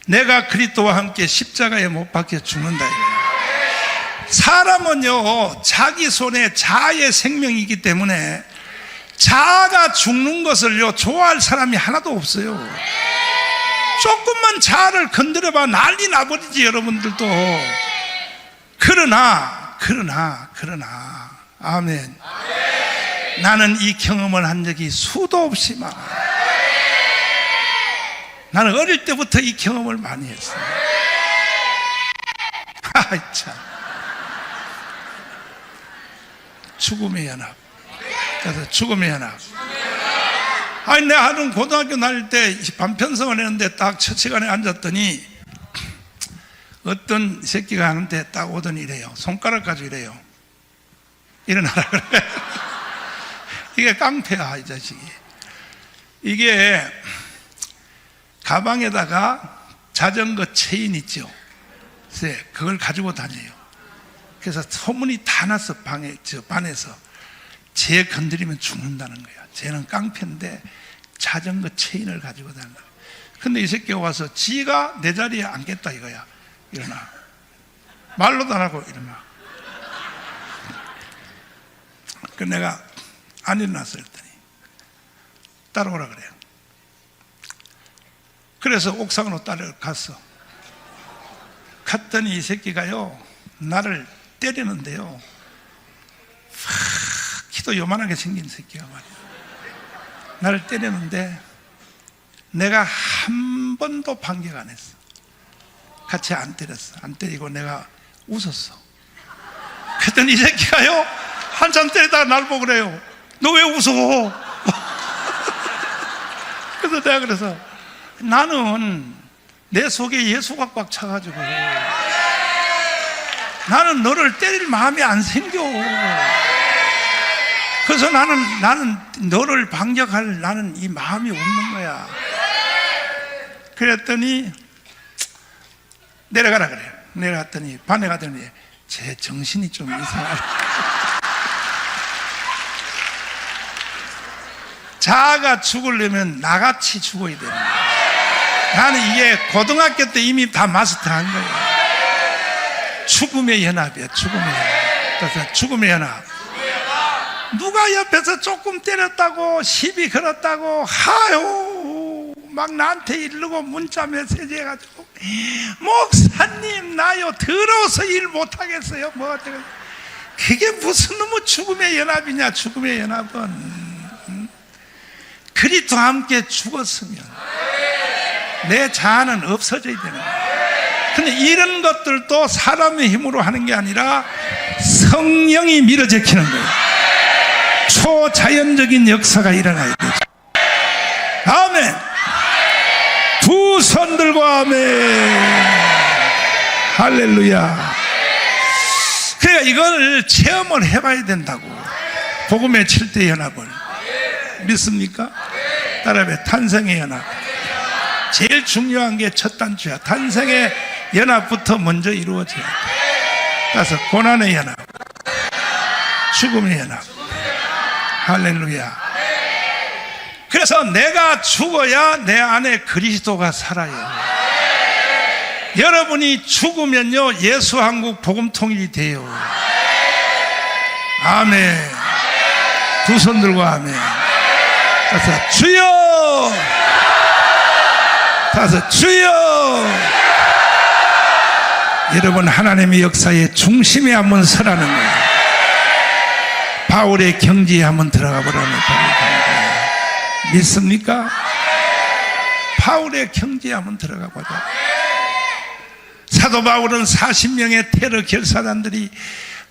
내가 그리스도와 함께 십자가에 못 박혀 죽는다 이거예요. 사람은요, 자기 손에 자아의 생명이기 때문에 자아가 죽는 것을요 좋아할 사람이 하나도 없어요. 조금만 자아를 건드려봐 난리 나버리지 여러분들도. 그러나 아멘. 나는 이 경험을 한 적이 수도 없이 많아. 나는 어릴 때부터 이 경험을 많이 했어요. 아이 참. 죽음의 연합. 그래서 죽음의 연합. 아니 내가 하는 고등학교 다닐 때 반편성을 했는데 딱 첫 시간에 앉았더니 어떤 새끼가 하는데 딱 오더니 이래요. 손가락 가지고 이래요. 일어나라 그래. 이게 깡패야, 이 자식이. 이게 가방에다가 자전거 체인 있죠. 그래서 그걸 가지고 다녀요. 그래서 소문이 다 났어, 반에서. 쟤 건드리면 죽는다는 거야. 쟤는 깡패인데 자전거 체인을 가지고 다닌다. 근데 이 새끼가 와서 지가 내 자리에 앉겠다 이거야. 일어나. 말로도 안 하고 일어나. 그 내가 안 일어났어 했더니 따라오라 그래요. 그래서 옥상으로 따라갔어. 갔더니 이 새끼가요 나를 때리는데요, 키도 요만하게 생긴 새끼가 말이야. 나를 때리는데 내가 한 번도 반격 안 했어. 같이 안 때렸어. 안 때리고 내가 웃었어. 그랬더니 이 새끼가요 한참 때리다가 날 보고 그래요. 너 왜 웃어? 그래서 내가 그래서 나는 내 속에 예수가 꽉 차가지고 나는 너를 때릴 마음이 안 생겨. 그래서 나는 너를 반격할 나는 이 마음이 없는 거야. 그랬더니 내려가라 그래. 내려갔더니 반에 가더니 제 정신이 좀 이상하다. 자아가 죽으려면 나같이 죽어야 되는 거야. 나는 이게 고등학교 때 이미 다 마스터한 거야. 죽음의 연합이야. 죽음의 연합. 그래서 죽음의 연합. 누가 옆에서 조금 때렸다고 시비 걸었다고 하요 막 나한테 이르고 문자 메시지 해가지고 목사님 나요 더러워서 일 못하겠어요 뭐 어쩌고. 그게 무슨 놈의 죽음의 연합이냐. 죽음의 연합은 그리스도와 함께 죽었으면 내 자아는 없어져야 되는 거야. 근데 이런 것들도 사람의 힘으로 하는 게 아니라 성령이 밀어제키는 거예요. 초자연적인 역사가 일어나야 되죠. 아멘. 두 손 들고 아멘. 할렐루야. 그러니까 이걸 체험을 해봐야 된다고. 복음의 7대 연합을 믿습니까? 따라해. 탄생의 연합. 제일 중요한 게 첫 단추야. 탄생의 연합부터 먼저 이루어져야 돼. 따라서 고난의 연합, 죽음의 연합. 할렐루야. 그래서 내가 죽어야 내 안에 그리스도가 살아요. 여러분이 죽으면요 예수 한국 복음 통일이 돼요. 아멘. 두 손 들고 아멘. 따라서 주여. 따라서 주여. 여러분 하나님의 역사의 중심에 한번 서라는 거예요. 바울의 경지에 한번 들어가 보라는 겁니다. 믿습니까? 바울의 경지에 한번 들어가 보자. 사도 바울은 40명의 테러 결사단들이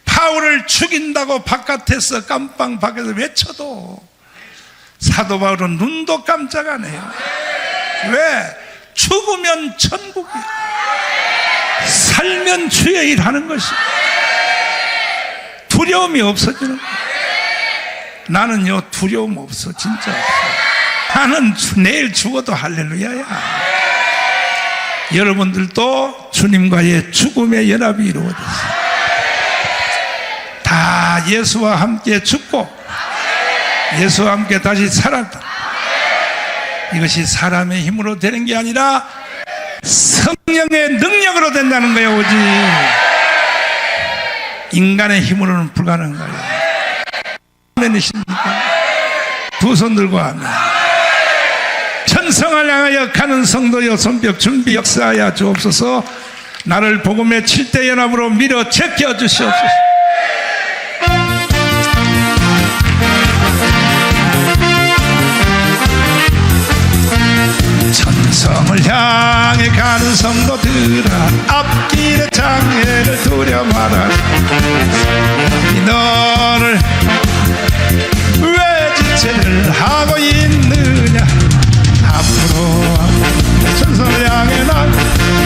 바울을 죽인다고 바깥에서 깜빵 밖에서 외쳐도 사도 바울은 눈도 깜짝 안 해요. 왜? 죽으면 천국이에요. 살면 주의 일 하는 것이 두려움이 없어지는 거예요. 나는요 두려움 없어. 진짜 없어. 나는 내일 죽어도 할렐루야야. 여러분들도 주님과의 죽음의 연합이 이루어졌어요. 다 예수와 함께 죽고 예수와 함께 다시 살았다. 이것이 사람의 힘으로 되는 게 아니라 성령의 능력으로 된다는 거예요. 오직 인간의 힘으로는 불가능한 거예요. 아멘이십니까? 두 손 들고 아멘. 천성을 향하여 가는 성도여 손뼉 준비 역사하여 주옵소서. 나를 복음의 7대 연합으로 밀어 제껴 주시옵소서. 천성을 향해 가는 성도들아 앞길의 장애를 두려 말아라. 너를 왜 지체를 하고 있느냐. 앞으로 천성을 향해 나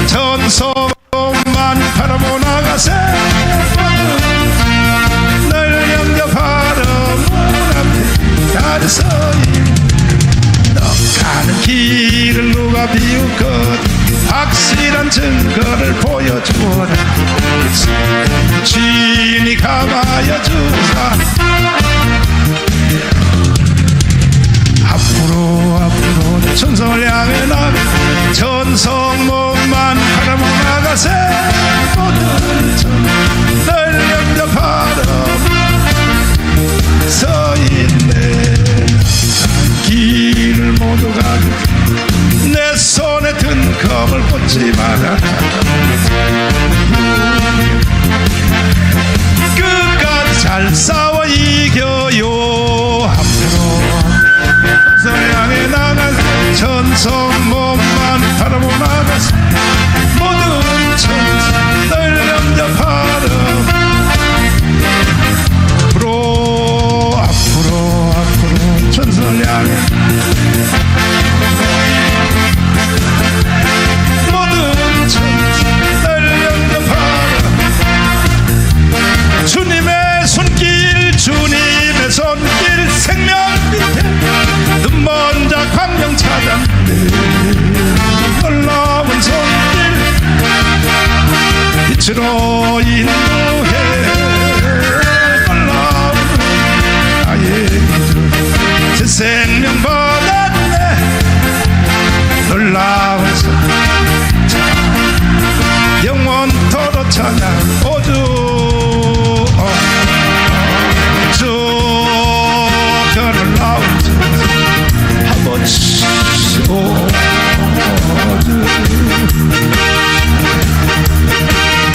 전소만 바라보 나가세. 널 영접 울지 마라. 끝까지 잘 싸워 이겨요. 앞으로 서양에 나가서 전성 몸만 바라보고 나가서 모든 천사들 영접하라. 앞으로 천사를 향해 모든 천사들 영접하라. 주님의 손길 주님의 손길 생명 밑에 눈먼 자 광명 찾아 놀라운 손길 빛으로 인도해. 놀라운 나의 새 생명 받았네. 놀라운 손길 영원토록 찬양. 오주 놀라운 아버지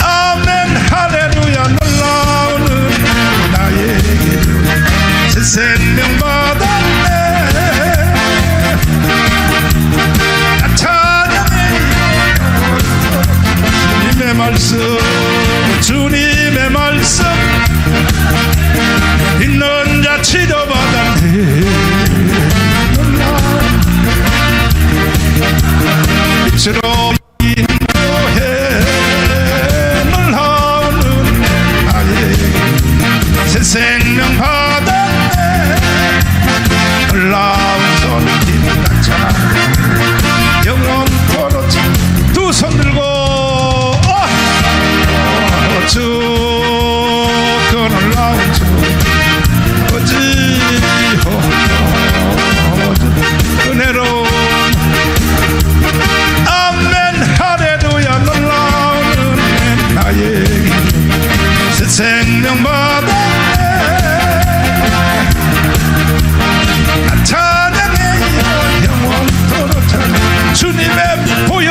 아멘 할렐루야. 놀라운 나에게 새 생명 받았네. 나 찬양해. 주님의 말씀 주님의 말씀 있는 자 치료받았네. 빛으로 인도해. 놀라운 나에게 새 생명 받았네. 놀라운 손길 나타나 영원토록 두 손 들고 주 그 놀라운 주 은혜로운 아멘 할렐루야. 놀라운 은혜 나에게 새 생명 받았네. 나 찬양해 영원토록 찬양. 주님의 보혈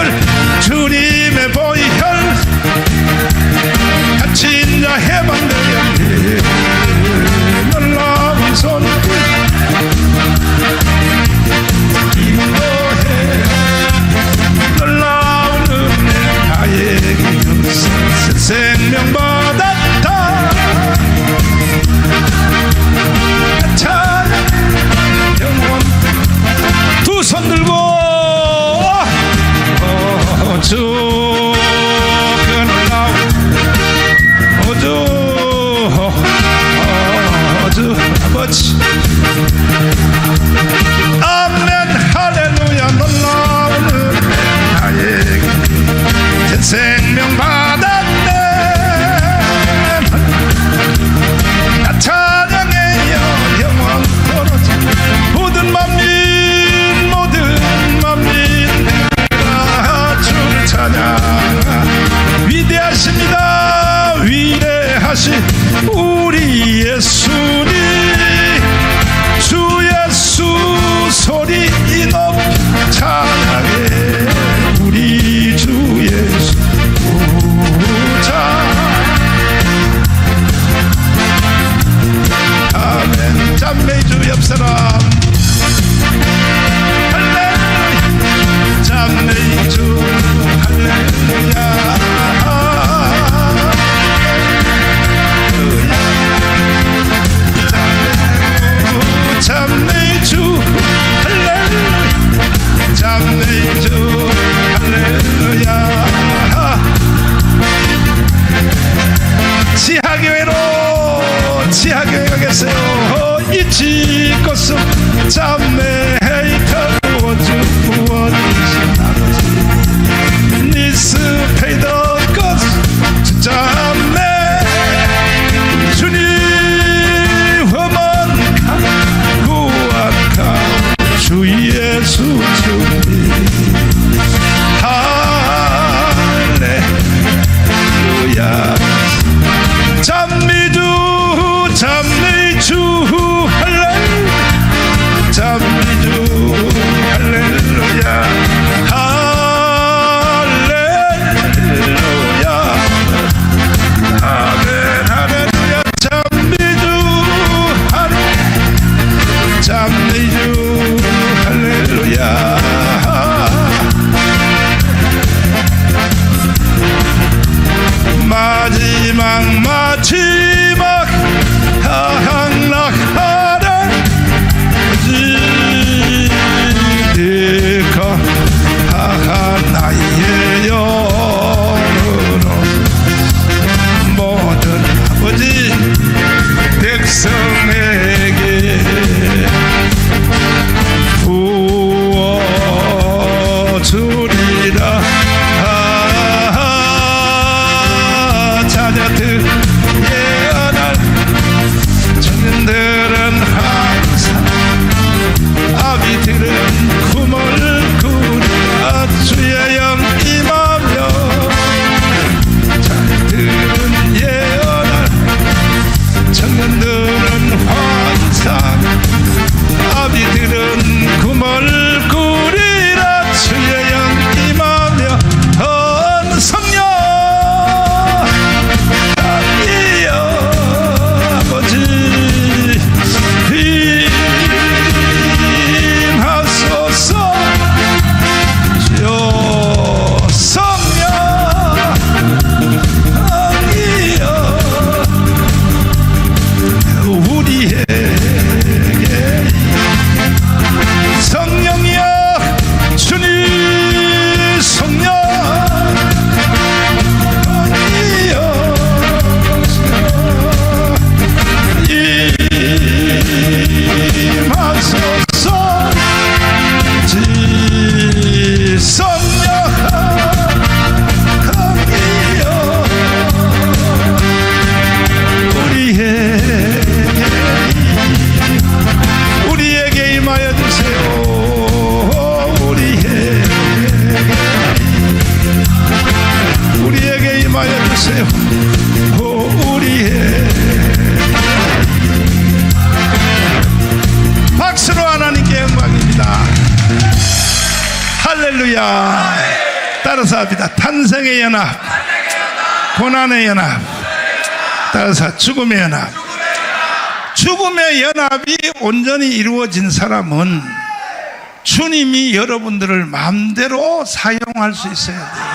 주님의 보혈 갇힌 자 해방되었네. 놀라운 손길 인도해. 놀라운 은혜 나에게 새 생명 받았다. 찬양 영원 두 손 들고 주 그 놀라운 오주 아버지 아멘 할렐루야. 놀라운 은혜 나에게 새 생명 받았네. 나 찬양해요 영원토록. 모든 만민 다 주를 찬양. 위대하십니다. 위대하신 우리 예수님. 주 예수 소리 높이 찬양해. 우리 주 예수 아멘.赞美주 옆사람 할렐루야.赞美주 할렐루야. 꾸리라. 자녀들 예언할 청년들은 항상 아비들은 꿈을 꾸리라. 주의 영 임하며 자녀들은 예언할 청년들은 항상 아비들은 꿈을 꾸리라. 주의 영 임하며 온 성령 박수로 하나님께 영광입니다. 할렐루야. 따라서 합니다. 탄생의 연합, 고난의 연합, 따라서 죽음의 연합. 죽음의 연합이 온전히 이루어진 사람은 주님이 여러분들을 마음대로 사용할 수 있어야 돼요.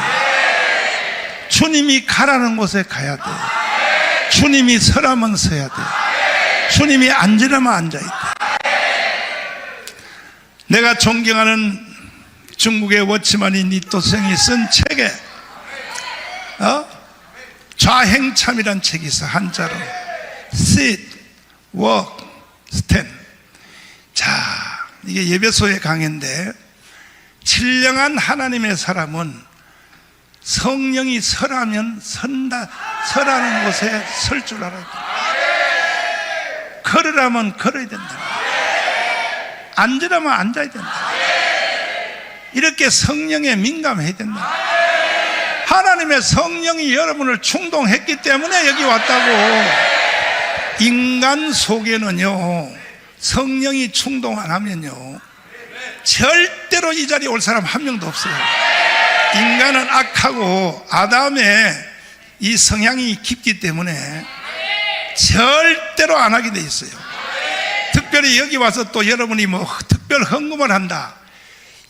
주님이 가라는 곳에 가야 돼. 주님이 서라면 서야 돼. 주님이 앉으라면 앉아야 돼. 내가 존경하는 중국의 워치만이 니또생이 쓴 책에 좌행참이란 책이 있어. 한자로 sit, walk, stand. 자, 이게 예배소의 강해인데, 신령한 하나님의 사람은 성령이 서라면 서라는 곳에 설 줄 알아야 돼. 걸으라면 걸어야 된다. 앉으라면 앉아야 된다. 이렇게 성령에 민감해야 된다. 하나님의 성령이 여러분을 충동했기 때문에 여기 왔다고. 인간 속에는요, 성령이 충동 안 하면요, 절대로 이 자리에 올 사람 한 명도 없어요. 인간은 악하고 아담의 이 성향이 깊기 때문에 절대로 안 하게 돼 있어요. 특별히 여기 와서 또 여러분이 뭐 특별 헌금을 한다,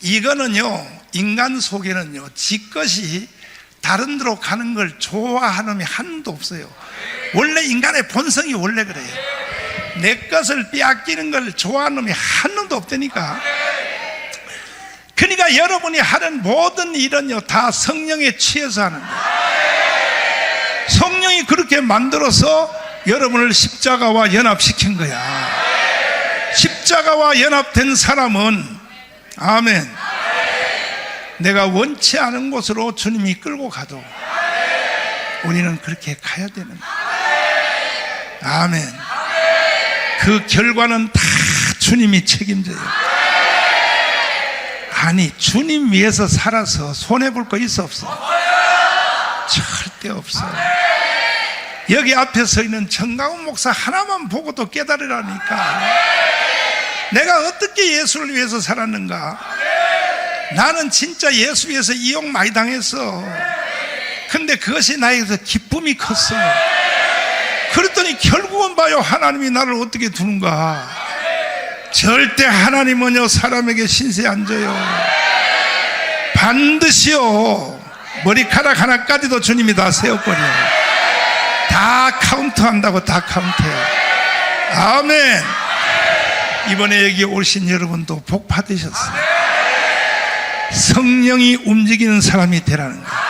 이거는요, 인간 속에는요, 지 것이 다른 데로 가는 걸 좋아하는 놈이 한 놈도 없어요. 원래 인간의 본성이 원래 그래요. 내 것을 빼앗기는 걸 좋아하는 놈이 한 놈도 없다니까. 그러니까 여러분이 하는 모든 일은요, 다 성령에 취해서 하는 거예요. 성령이 그렇게 만들어서 여러분을 십자가와 연합시킨 거야. 십자가와 연합된 사람은, 아멘, 내가 원치 않은 곳으로 주님이 끌고 가도 우리는 그렇게 가야 되는 거야. 아멘. 그 결과는 다 주님이 책임져요. 아니, 주님 위해서 살아서 손해볼 거 있어 없어? 절대 없어. 여기 앞에 서 있는 정강훈 목사 하나만 보고도 깨달으라니까. 내가 어떻게 예수를 위해서 살았는가? 나는 진짜 예수 위해서 이용 많이 당했어. 근데 그것이 나에게서 기쁨이 컸어. 그랬더니 결국은 봐요, 하나님이 나를 어떻게 두는가. 절대 하나님은요, 사람에게 신세 안 져요. 반드시요, 머리카락 하나까지도 주님이 다 세워버려요. 다 카운트한다고. 다 카운트해요. 아멘. 이번에 여기 오신 여러분도 복 받으셨어요. 성령이 움직이는 사람이 되라는 거예요.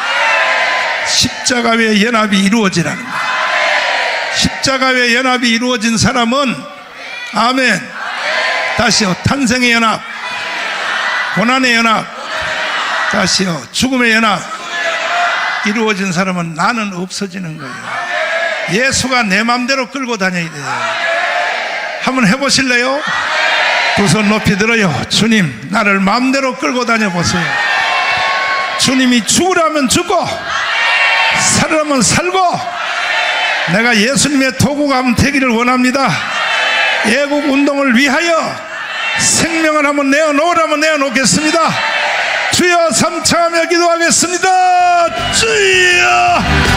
십자가의 연합이 이루어지라는 거예요. 십자가의 연합이 이루어진 사람은, 아멘, 다시요, 탄생의 연합, 고난의 연합, 다시요. 죽음의 연합 이루어진 사람은 나는 없어지는 거예요. 예수가 내 맘대로 끌고 다녀야 돼요. 한번 해보실래요? 두 손 높이 들어요. 주님, 나를 맘대로 끌고 다녀보세요. 주님이 죽으라면 죽고 살으라면 살고 내가 예수님의 도구가 한번 되기를 원합니다. 애국 운동을 위하여 생명을 한번 내어놓으라면 내어놓겠습니다. 주여, 삼창하며 기도하겠습니다. 주여.